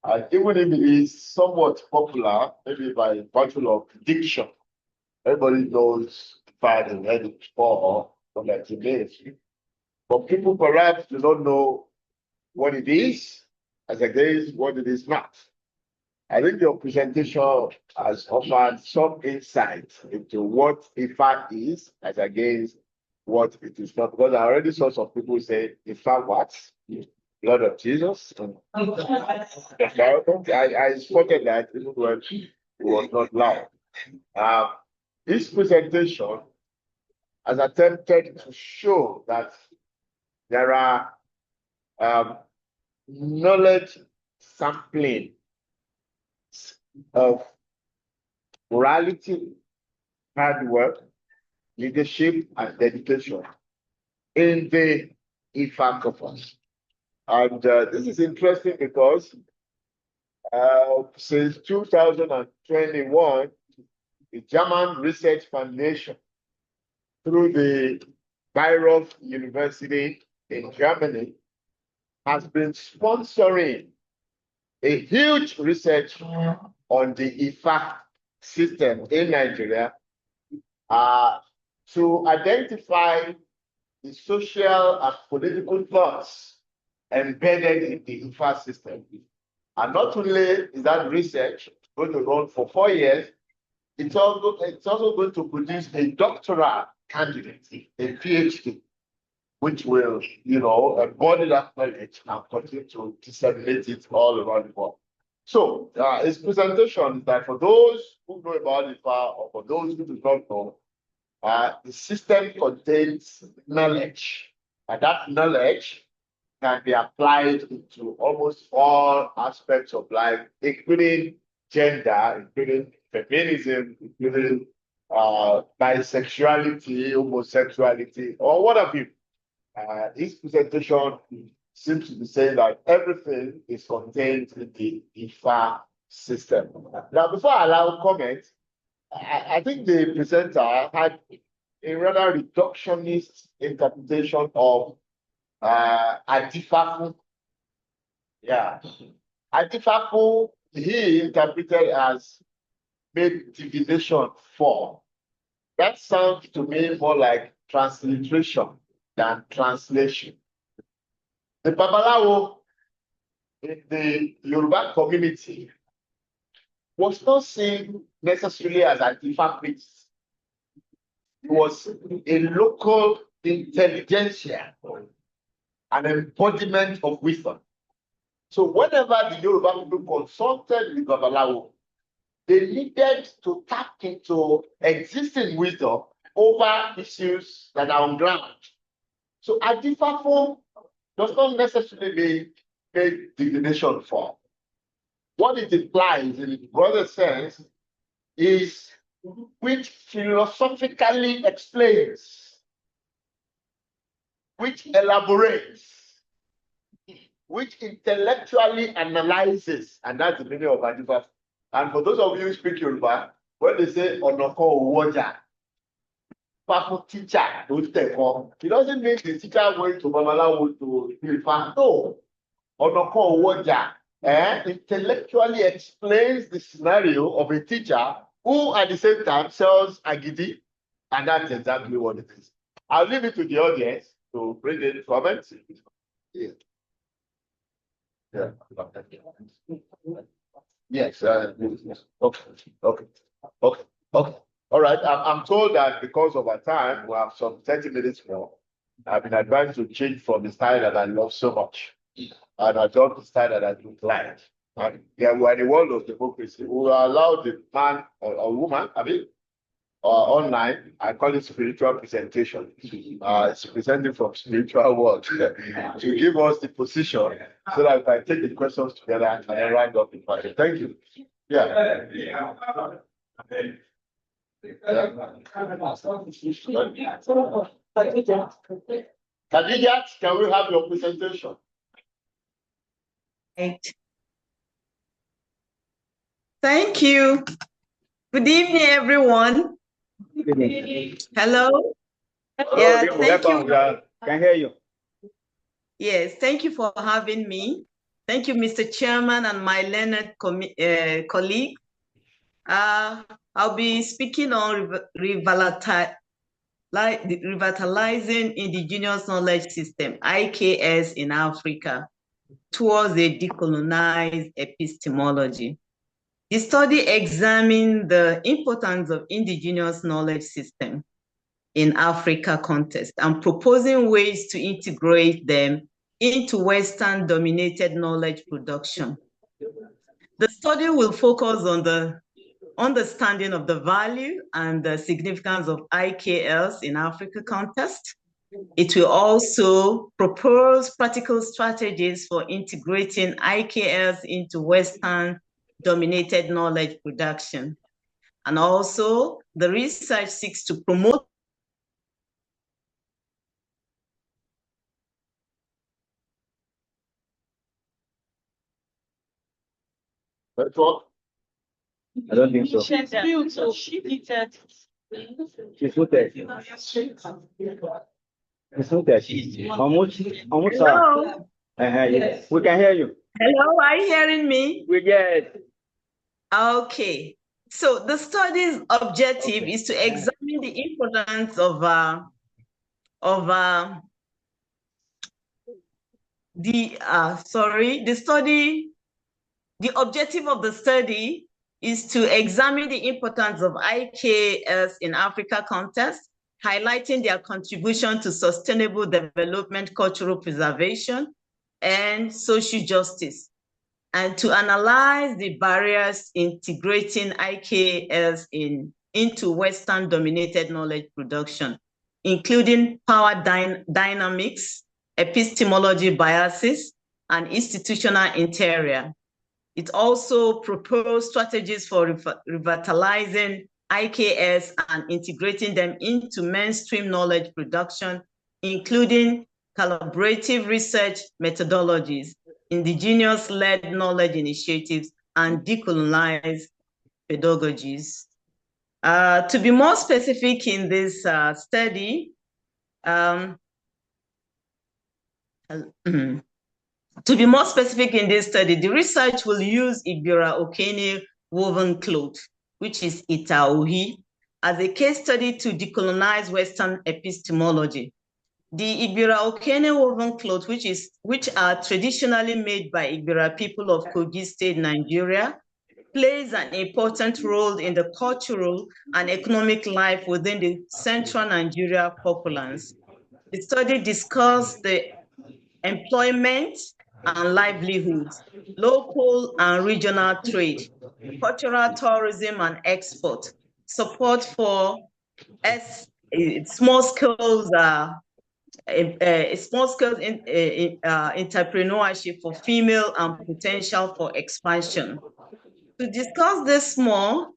And even if it is somewhat popular, maybe by virtue of diction, everybody knows if I had read it before or like today. But people perhaps do not know what it is as against what it is not. I think your presentation has offered some insight into what IFA is as against what it is not. Because I already saw some people say IFA what? Blood of Jesus. I spotted that even when it was not loud. This presentation has attempted to show that there are knowledge sampling of morality, hard work, leadership, and dedication in the IFA corpus. And this is interesting because since 2021, the German Research Foundation, through the Bayreuth University in Germany, has been sponsoring a huge research on the IFA system in Nigeria to identify the social and political thoughts embedded in the IFA system. And not only is that research going to run for 4 years, it's also going to produce a doctoral candidate, a PhD, which will, embody that knowledge and continue to disseminate it all around the world. So his presentation is that for those who know about IFA or for those who do not know, the system contains knowledge, and that knowledge can be applied into almost all aspects of life, including gender, including feminism, including bisexuality, homosexuality, or what have you. This presentation seems to be saying that everything is contained in the IFA system. Now, before I allow comment, I think the presenter had a rather reductionist interpretation of Adifaku. Yeah. Adifaku, he interpreted as made divination for. That sounds to me more like transliteration than translation. The Babalawo in the Yoruba community was not seen necessarily as an Ifa priest. It was a local intelligentsia, an embodiment of wisdom. So whenever the Yoruba people consulted with Babalawo, they needed to tap into existing wisdom over issues that are on ground. So Adifafo does not necessarily mean make divination for. What it implies in the broader sense is which philosophically explains, which elaborates, which intellectually analyzes, and that's the meaning of Adifafo. And for those of you who speak Yoruba, when they say Onoko Uwoja, Papo teacher, it doesn't mean the teacher went to Babalawo to Ifa. No. Onoko Uwoja intellectually explains the scenario of a teacher who at the same time sells agidi, and that's exactly what it is. I'll leave it to the audience to bring in comments. Yeah. Yes. Okay. All right. I'm told that because of our time, we have some 30 minutes more. I've been advised to change from the style that I love so much, and I adopt the style that I don't like. And yeah, we're in the world of democracy. We will allow the man or woman, online. I call it spiritual presentation. It's presenting from spiritual world to give us the position so that we can take the questions together and then round up the party. Thank you. Yeah. Khadija, can we have your presentation? Right. Thank you. Good evening, everyone. Hello. Yeah, thank you. Can hear you. Yes, thank you for having me. Thank you, Mr. Chairman, and my learned colleague. I'll be speaking on revitalizing indigenous knowledge system, IKS, in Africa towards a decolonized epistemology. The study examined the importance of indigenous knowledge system in Africa context and proposing ways to integrate them into Western-dominated knowledge production. The study will focus on the understanding of the value and the significance of IKLs in Africa context. It will also propose practical strategies for integrating IKLs into Western dominated knowledge production. And also, the research seeks to promote network. I don't think so. She's built, so she did that. She's not there. It's not there. Almost. Hello? Yes. We can hear you. Hello, are you hearing me? We get. Okay. So the study's objective is to examine the importance of the objective of the study is to examine the importance of IKS in Africa context, highlighting their contribution to sustainable development, cultural preservation, and social justice, and to analyze the barriers integrating IKS into Western-dominated knowledge production, including power dynamics, epistemology biases, and institutional interior. It also proposed strategies for revitalizing IKS and integrating them into mainstream knowledge production, including collaborative research methodologies, indigenous-led knowledge initiatives, and decolonized pedagogies. To be more specific in this study, the research will use Ibira Okene woven cloth, which is Itaohi, as a case study to decolonize Western epistemology. The Ibira Okene woven cloth, which are traditionally made by Ibira people of Kogi State, Nigeria, plays an important role in the cultural and economic life within the central Nigeria populace. The study discussed the employment and livelihoods, local and regional trade, cultural tourism and export, support for small-scale entrepreneurship for female and potential for expansion. To discuss this more,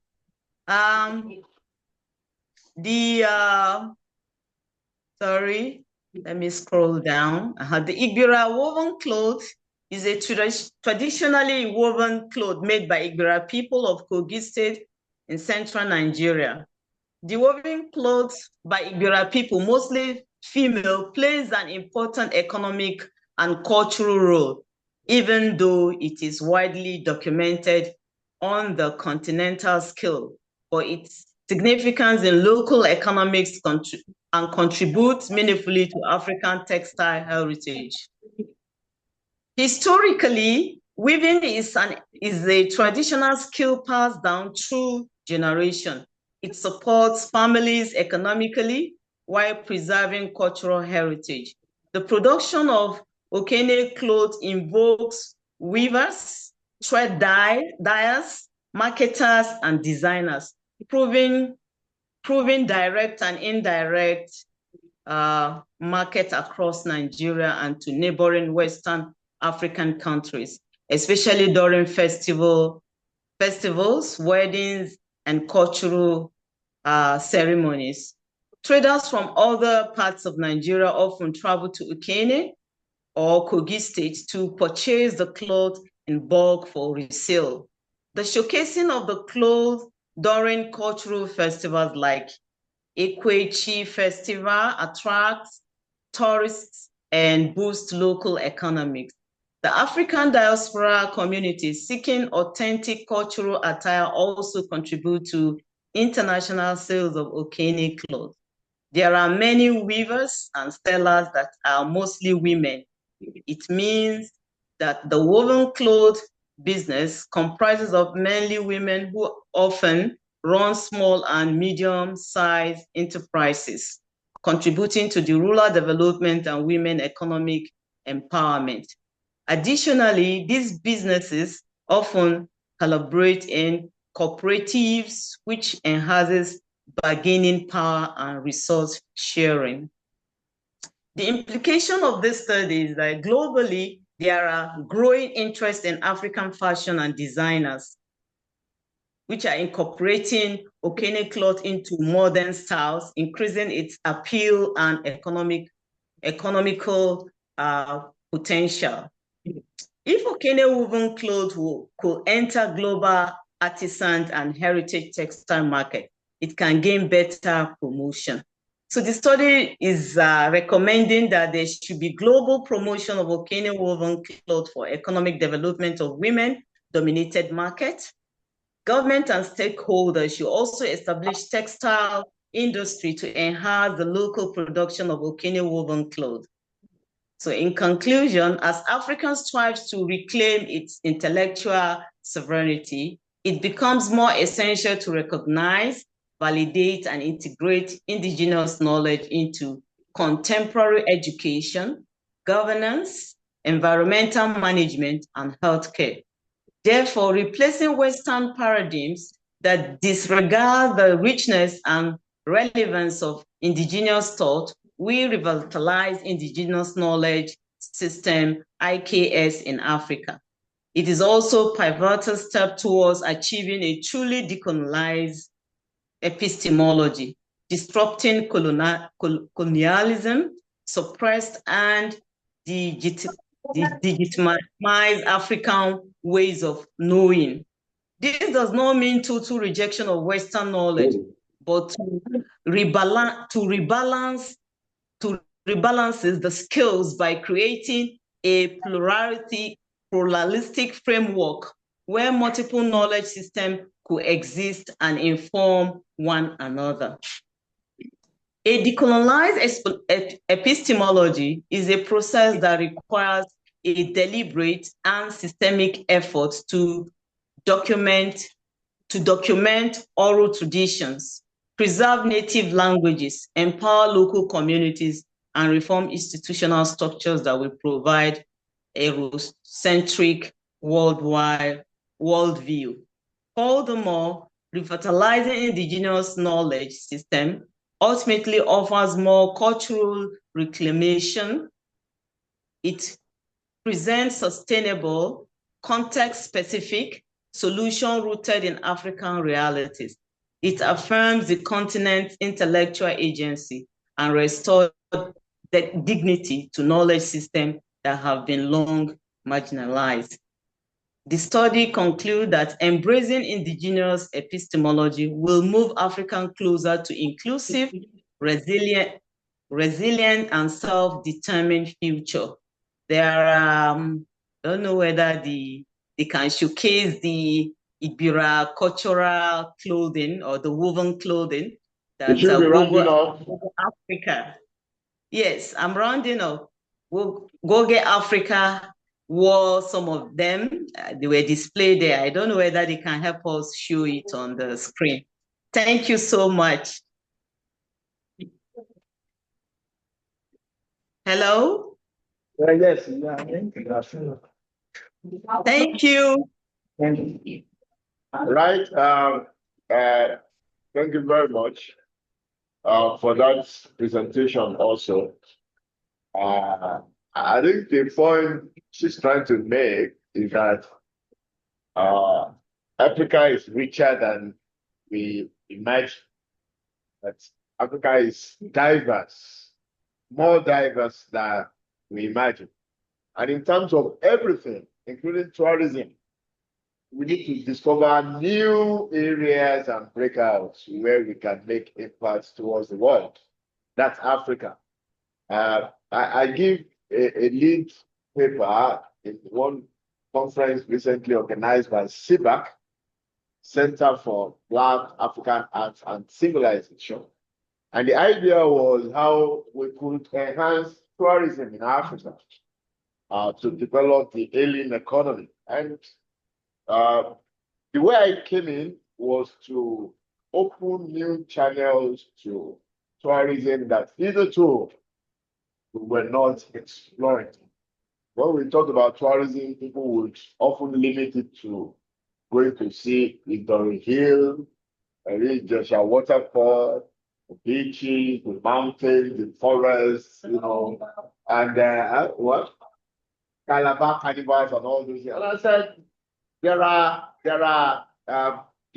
let me scroll down. The Igbira woven cloth is a traditionally woven cloth made by Igbira people of Kogi State in central Nigeria. The woven cloth by Igbira people, mostly female, plays an important economic and cultural role, even though it is widely documented on the continental scale for its significance in local economics and contributes meaningfully to African textile heritage. Historically, weaving is a traditional skill passed down through generation. It supports families economically while preserving cultural heritage. The production of Okene cloth involves weavers, thread dyers, marketers, and designers, proving direct and indirect market across Nigeria and to neighboring Western African countries, especially during festivals, weddings, and cultural ceremonies. Traders from other parts of Nigeria often travel to Okene or Kogi State to purchase the cloth in bulk for resale. The showcasing of the cloth during cultural festivals like Ekwechi Festival attracts tourists and boosts local economics. The African diaspora communities seeking authentic cultural attire also contribute to international sales of Okene cloth. There are many weavers and sellers that are mostly women. It means that the woven cloth business comprises of mainly women who often run small and medium-sized enterprises, contributing to the rural development and women economic empowerment. Additionally, these businesses often collaborate in cooperatives, which enhances bargaining power and resource sharing. The implication of this study is that globally, there are growing interest in African fashion and designers. which are incorporating Okene cloth into modern styles, increasing its appeal and economical potential. If Okene woven cloth could enter global artisan and heritage textile market, it can gain better promotion. So the study is recommending that there should be global promotion of Okene woven cloth for economic development of women-dominated markets. Government and stakeholders should also establish textile industry to enhance the local production of Okene woven cloth. So in conclusion, as Africa strives to reclaim its intellectual sovereignty, it becomes more essential to recognize, validate, and integrate indigenous knowledge into contemporary education, governance, environmental management, and healthcare. Therefore, replacing Western paradigms that disregard the richness and relevance of indigenous thought, we revitalize indigenous knowledge system, IKS, in Africa. It is also a pivotal step towards achieving a truly decolonized epistemology, disrupting colonialism, suppressed and delegitimize African ways of knowing. This does not mean total rejection of Western knowledge, but to rebalance the skills by creating a pluralistic framework where multiple knowledge systems coexist and inform one another. A decolonized epistemology is a process that requires a deliberate and systemic effort to document oral traditions, preserve native languages, empower local communities, and reform institutional structures that will provide a Eurocentric worldview. Furthermore, revitalizing indigenous knowledge system ultimately offers more cultural reclamation. It presents sustainable, context-specific solution rooted in African realities. It affirms the continent's intellectual agency and restores the dignity to knowledge systems that have been long marginalized. The study concludes that embracing indigenous epistemology will move Africa closer to inclusive, resilient, and self-determined future. There are, I don't know whether they can showcase the Ibira cultural clothing or the woven clothing that Africa. Yes, I'm rounding up. We'll go get Africa wore some of them. They were displayed there. I don't know whether they can help us show it on the screen. Thank you so much. Hello? Yes. Thank you. Right. Thank you very much for that presentation also. I think the point she's trying to make is that Africa is richer than we imagine. That Africa is diverse, more diverse than we imagine. And in terms of everything, including tourism, we need to discover new areas and breakouts where we can make impacts towards the world. That's Africa. I give a lead paper in one conference recently organized by CBAC, Center for Black African Arts and Civilization. And the idea was how we could enhance tourism in Africa to develop the alien economy. And the way I came in was to open new channels to tourism that hitherto we were not exploring. When we talk about tourism, people would often limit it to going to see Victoria Hill, just a waterfall, the beaches, the mountains, the forests, and what? Calabar carnivals and all those. And I said, there are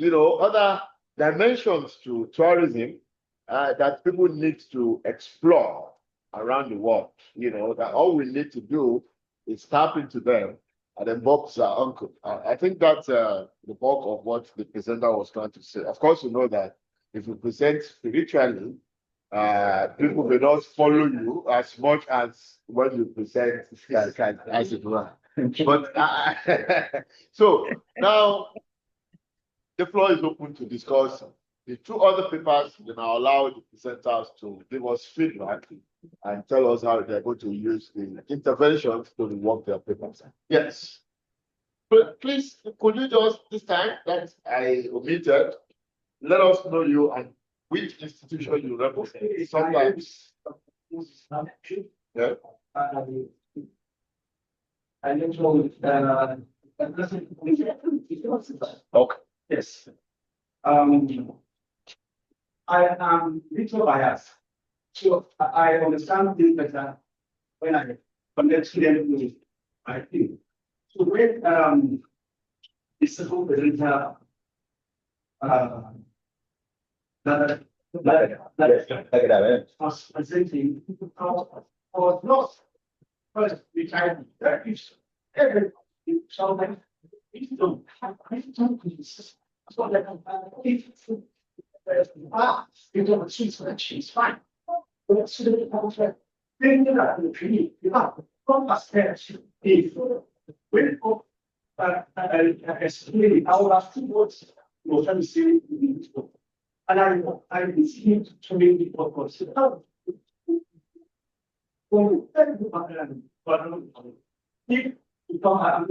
other dimensions to tourism that people need to explore around the world. That all we need to do is tap into them, and then Bob's our uncle. I think that's the bulk of what the presenter was trying to say. Of course, you know that if you present spiritually, people may not follow you as much as when you present as it were. But so now the floor is open to discuss the two other papers. We now allow the presenters to give us feedback and tell us how they're going to use the interventions to rework their papers. Yes. But please, could you just, this time that I omitted, let us know you and which institution you represent. Sometimes. Yeah. Okay. Yes. I am little biased, so I understand things better when I connect them with my team. So when the second presenter that was presenting, I was lost. First, we tried that is every so like if you don't have please. So like if you don't see so that she's fine. But so the contract, then you have the tree, you have from upstairs if when explain our last two words was trying to say and I received to make the purpose. If you don't have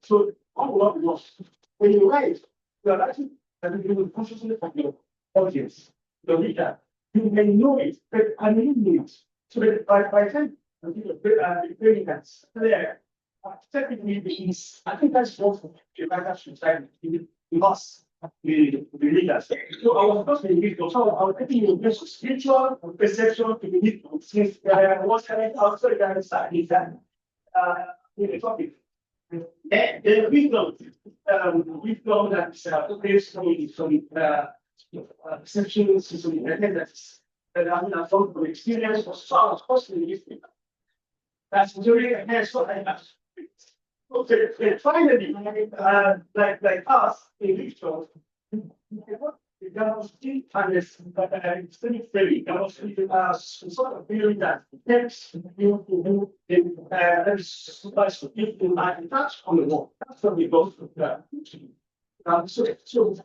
so all what was when you write, you are writing and you will consciously from your audience, the reader. You may know it, but I may know it. So that by the time the training that's clear, technically means I think that's what the writer should try to because the readers. So I was supposed to be so I was taking your best spiritual perception to be need since what's coming outside the other side is that the topic. The wisdom that's based on some perceptions, some that's that I mean, from experience was so of course that's during a hands so I have. Okay, finally, like us in Victor, the government and this study free, sort of feeling that helps you to do in touch on the wall. That's what we go through. So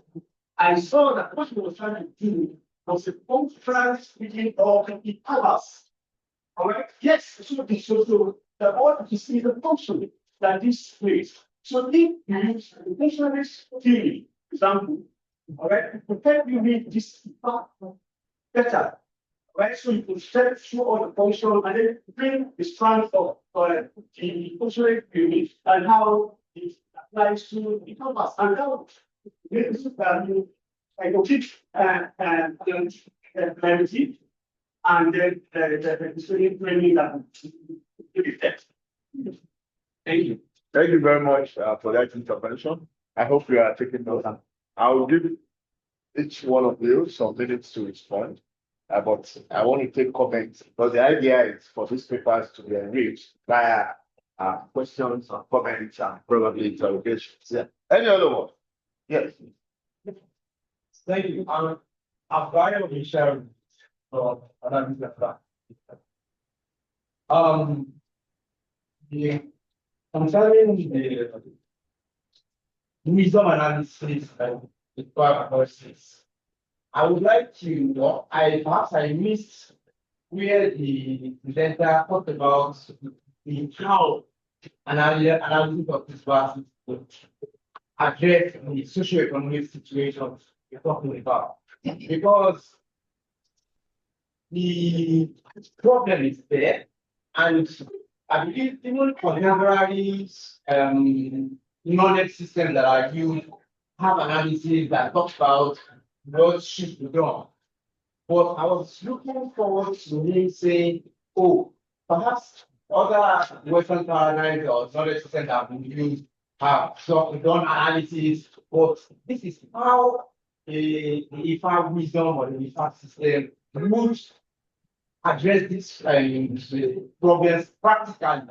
I saw that what we were trying to do was a conference between all the powers. All right. Yes, so the order to see the function that this place. So if you use the functionalist theory example, all right, to help you read this part better. Right, so you can step through all the function and then bring the strength of the functional theory and how it applies to the compass and how this value I will teach clarity and then the student training that will text. Thank you. Thank you very much for that intervention. I hope you are taking notes. I will give each one of you some minutes to respond. But I want to take comments because the idea is for these papers to be enriched via questions and comments and probably interrogations. Yeah. Any other one? Yes. Thank you. I'm going to be sharing for analysis of that. Concerning the wisdom analysis and the power analysis, I would like to know, perhaps I missed where the presenter talked about the how analysis of this versus would address the socioeconomic situations we're talking about. Because the problem is there, and I believe even contemporary knowledge systems that are used have analysis that talks about what should be done. But I was looking forward to him saying, oh, perhaps other Western paradigms or knowledge systems have been used have some done analysis, but this is how the IFA wisdom or the IFA system would address this problems practically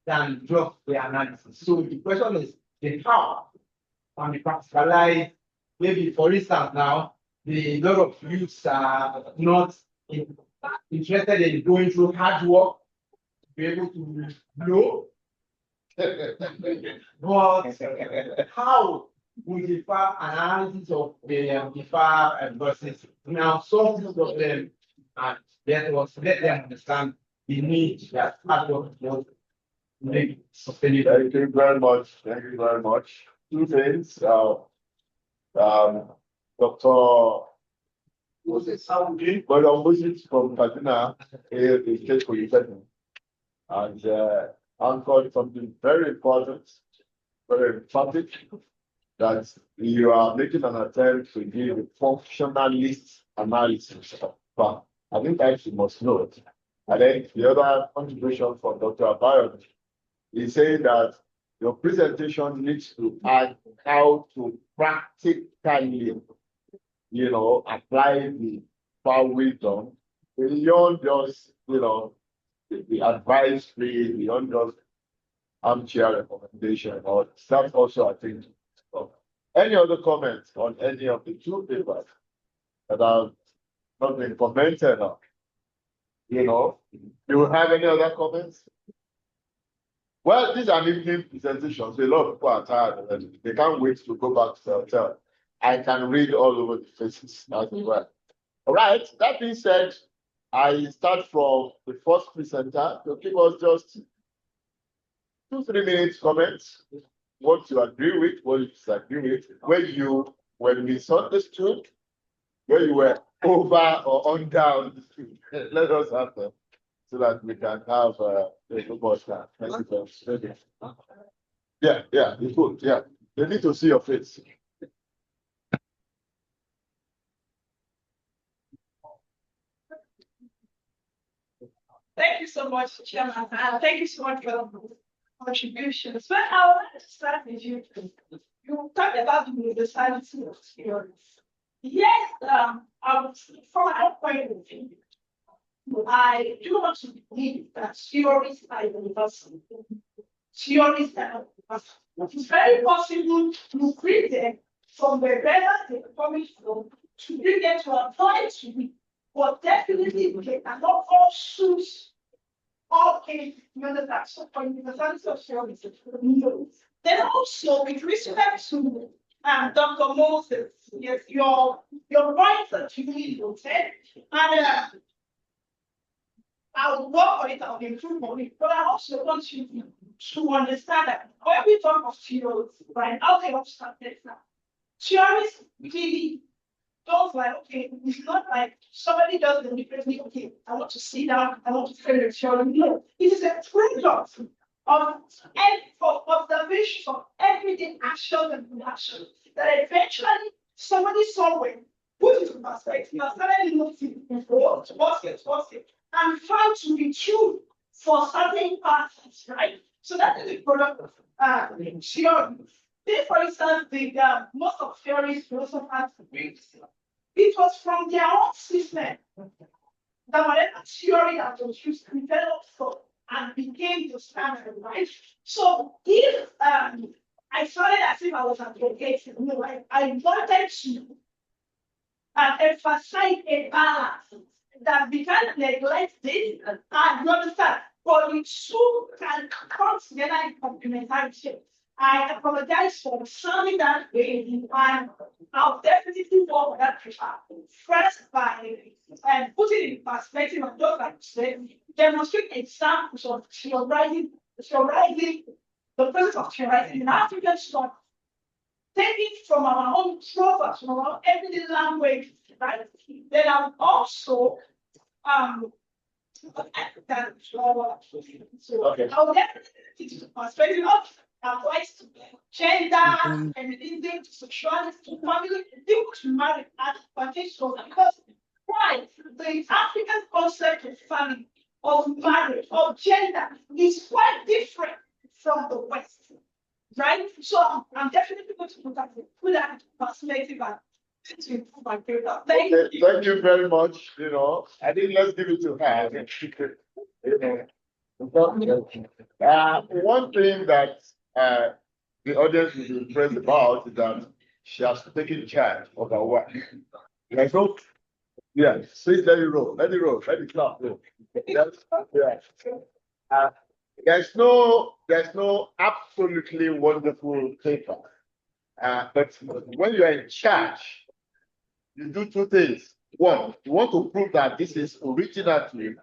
than just the analysis. So the question is the how can be practicalized. Maybe for instance now, the lot of youths are not interested in going through hard work to be able to know. But how would the far analysis of the far versus now solve this problem and let them understand the need that hard work was make sustainable? Thank you very much. Thank you very much. Two things. Dr. But on visit from Kaduna is just for you, and anchored something very important, very emphatic, that you are making an attempt to give a functionalist analysis of farm. I think that you must know it. And then the other contribution from Dr. Abayo is saying that your presentation needs to add how to practically, apply the power wisdom beyond just, the advice free, beyond just armchair recommendation, or that's also, I think. Any other comments on any of the two papers that have not been commented on? Do you have any other comments? Well, these are evening presentations. A lot of people are tired already. They can't wait to go back to the hotel. I can read all over the faces as well. All right, that being said, I start from the first presenter to give us just 2-3 minutes comments. What you agree with, what you disagree with, where you were misunderstood, where you were over or under understood. Let us have them so that we can have a good podcast. Thank you very much. Yeah, it's good. Yeah, they need to see your face. Thank you so much, Chairman. Thank you so much for the contributions. But I want to start with you. You talked about the universality of theories. Yes, from my point of view, I do not believe that theories are universal. Theories are universal. It's very possible to bring them from wherever they're coming from to bring them to apply to me. But definitely, they cannot all suit all cases. You understand? So for universality of theories, then also with respect to Dr. Moses, yes, your points that you really noted, and I'll work on it, I'll improve on it, but I also want you to understand that when we talk of theories, right, I'll take off subjects now. Theories really don't like, okay, it's not like somebody does the differently, okay, I want to sit down, I want to create a theory. No, it is a trade-off of observations of everyday actions and reactions that eventually somebody somewhere put it in perspective and started looking what's it, and found to be true for certain parties, right? So that is the product of theory. Take, for instance, the most of theories philosophers bring. It was from their own system that whatever theory that was used developed for and became the standard, right? So if I started as if I was advocating, I wanted to emphasize a balance that we can't neglect this and you understand, but the two can come together in complementarity. I apologize for sounding that way, and I'll definitely work on that pressure. First, by putting in perspective of those like said, demonstrate examples of theorizing the process of theorizing in African studies, taking from our own proverbs, from our everyday language, right? Then I'll also Okay. I'll definitely teach the perspective of applies to gender, feminism, to sexuality, to family, even to marriage and partition. Because why? The African concept of family, of marriage, of gender is quite different from the West. right? So I'm definitely going to put that into perspective and to improve my paper. Thank you. Thank you very much. You know, I think let's give it to her. One thing that the audience will be impressed about is that she has taken charge of her work. There's no, yeah, please let it roll, let it roll, let it clap. Yes, yeah. There's no absolutely wonderful paper. But when you are in charge, you do two things. One, you want to prove that this is original to you,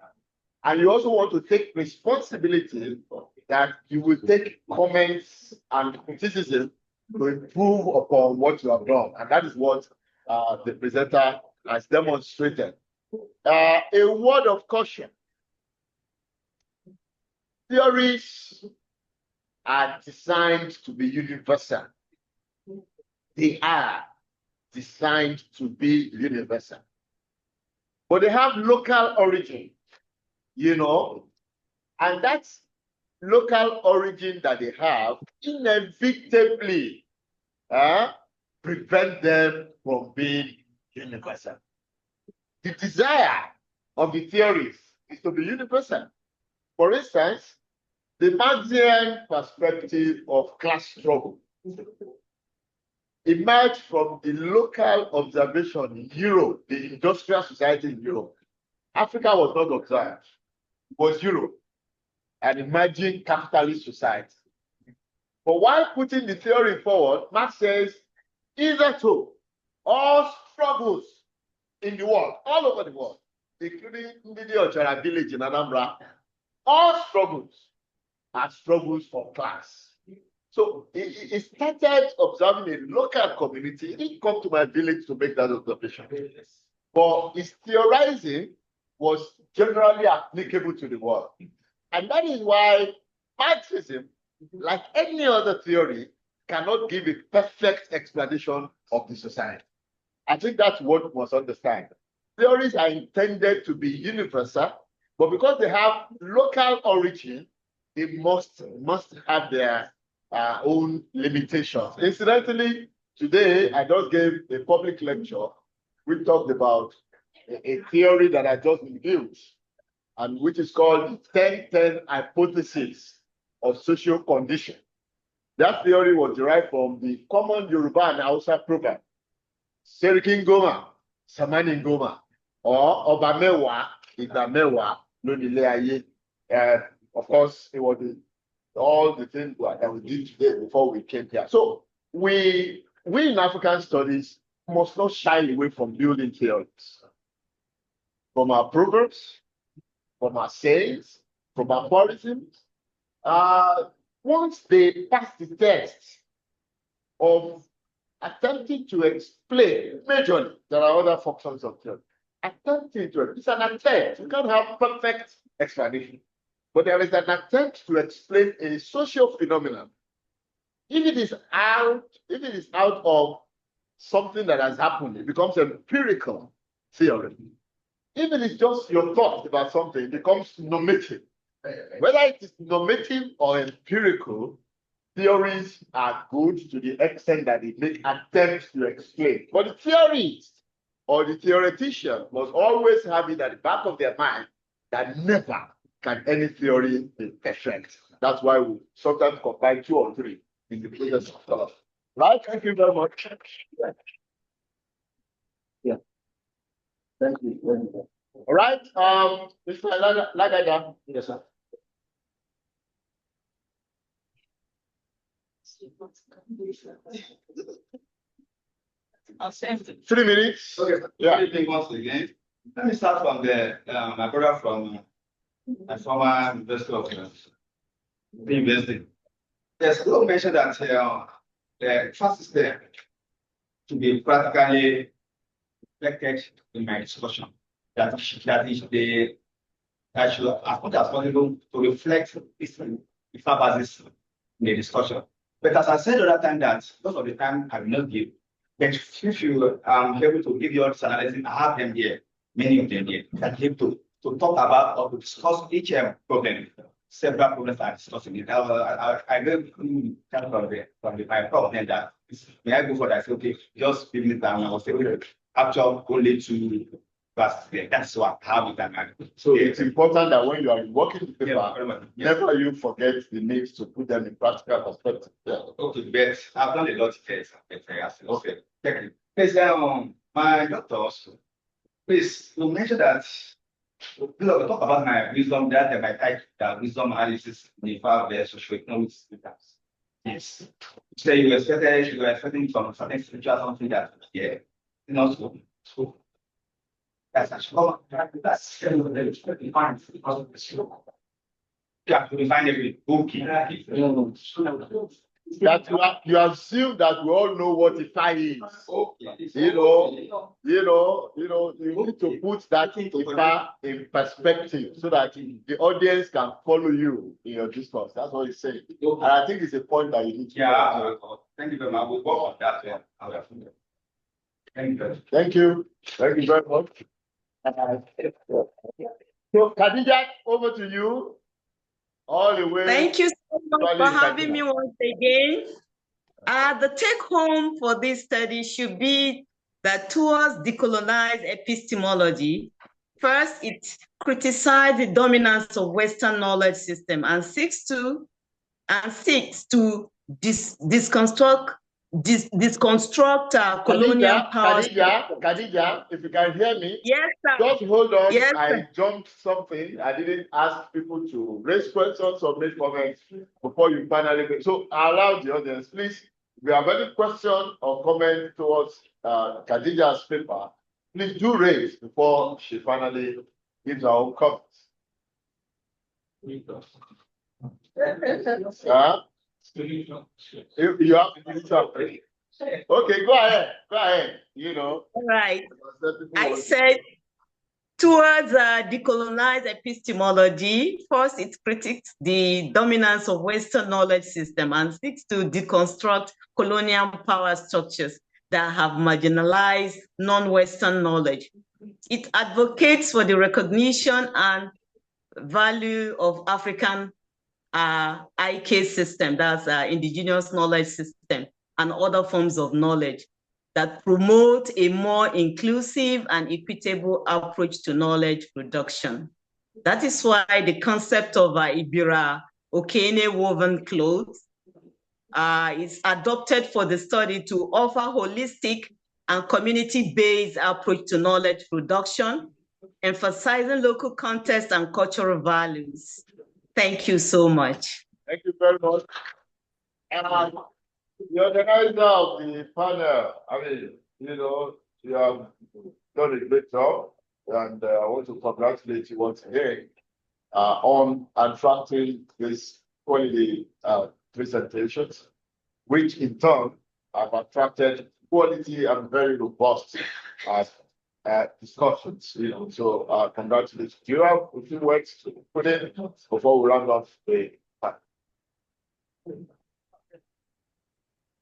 and you also want to take responsibility that you will take comments and criticism to improve upon what you have done. And that is what the presenter has demonstrated. A word of caution. Theories are designed to be universal. They are designed to be universal. But they have local origin, you know, and that's local origin that they have inevitably prevent them from being universal. The desire of the theories is to be universal. For instance, the Marxian perspective of class struggle emerged from the local observation in Europe, the industrial society in Europe. Africa was not observed, it was Europe, an emerging capitalist society. But while putting the theory forward, Marx says, hitherto, all struggles in the world, all over the world, including Ndidi Ochara village in Anambra, all struggles are struggles for class. So he started observing a local community. He didn't come to my village to make that observation. But his theorizing was generally applicable to the world. And that is why Marxism, like any other theory, cannot give a perfect explanation of the society. I think that's what we must understand. Theories are intended to be universal, but because they have local origin, they must have their own limitations. Incidentally, today I just gave a public lecture. We talked about a theory that I just reviewed, and which is called the 10-10 hypothesis of social condition. That theory was derived from the common Yoruba and Hausa proverb, Serikin Goma, Samani Goma, or Obamewa, Ibamewa, Nonile Aye. Of course, it was all the things that we did today before we came here. So we in African studies must not shy away from building theories, from our proverbs, from our sayings, from our aphorisms. Once they pass the test of attempting to explain, majorly, there are other functions of theory. Attempting to, it's an attempt. You can't have perfect explanation. But there is an attempt to explain a social phenomenon. If it is out of something that has happened, it becomes empirical theory. If it is just your thought about something, it becomes normative. Whether it is normative or empirical, theories are good to the extent that they make attempts to explain. But the theorist or the theoretician must always have it at the back of their mind that never can any theory be perfect. That's why we sometimes combine two or three in the process of thought. Right? Thank you very much. Yeah. Thank you. All right. Mr. Lagaga. Yes, sir. I'll send it. 3 minutes. Okay. Yeah. Good evening once again. Let me start from my brother from my former University of the University. There's no mention that the trust system to be practically reflected in my discussion. That is I should as much as possible to reflect this in the discussion. But as I said the other time, that most of the time I will not give. But if you able to give your analysis, I have them here, many of them here, that able to talk about or to discuss each problem. several problems are discussing it. I gave from my problem that may I go for that? I said, okay, just give me down. I was able to capture only 2 verses there. That's how we can manage. So it's important that when you are working with paper, never you forget the needs to put them in practical perspective. Yeah. Okay, but I've done a lot of tests. Okay, thank you. Please, my doctors, please, you mentioned that we talk about my wisdom, that my type, that wisdom analysis in the 5 socioeconomic systems. Yes. So you were expecting from certain spiritual something that, yeah, not so. That's actually that's yeah, we find every okay. That you assume that we all know what Ifa is. Okay. You need to put that Ifa in perspective so that the audience can follow you in your discourse. That's what he's saying. And I think it's a point that you need to thank you very much. We'll work on that. Thank you. Thank you. Thank you very much. So Khadija, over to you. All the way. Thank you so much for having me once again. The take home for this study should be that towards decolonized epistemology, first, it criticized the dominance of Western knowledge system and seeks to deconstruct colonial powers. Khadija, if you can hear me, yes, sir. Just hold on. Yes, I jumped something. I didn't ask people to raise questions or make comments before you finally. So I allow the audience, please. If you have any question or comment towards Khadija's paper, please do raise before she finally gives her own comments. You have to do something. Okay, go ahead. Go ahead. All right. I said towards decolonized epistemology, first it critiques the dominance of Western knowledge system and seeks to deconstruct colonial power structures that have marginalized non-Western knowledge. It advocates for the recognition and value of African IK system, that's indigenous knowledge system, and other forms of knowledge that promote a more inclusive and equitable approach to knowledge production. That is why the concept of Ibira Okene woven clothes is adopted for the study to offer holistic and community-based approach to knowledge production, emphasizing local context and cultural values. Thank you so much. Thank you very much. The organizer of the panel, you have done a great job, and I want to congratulate you once again on attracting this quality presentations, which in turn have attracted quality and very robust discussions. So congratulations. Do you have a few words to put in before we round off the panel?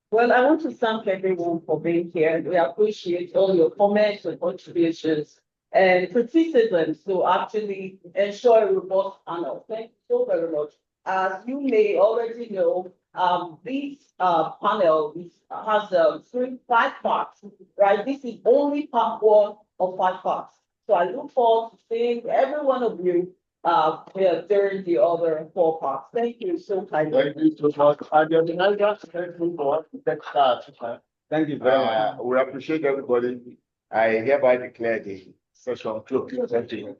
Well, I want to thank everyone for being here. We appreciate all your comments and contributions and criticisms to actually ensure a robust panel. Thank you so very much. As you may already know, this panel has 5 parts, right? This is only part 1 of 5 parts. So I look forward to seeing every one of you during the other 4 parts. Thank you so much. Thank you so much. Thank you very much. We appreciate everybody. I hereby declare the session closed. Thank you.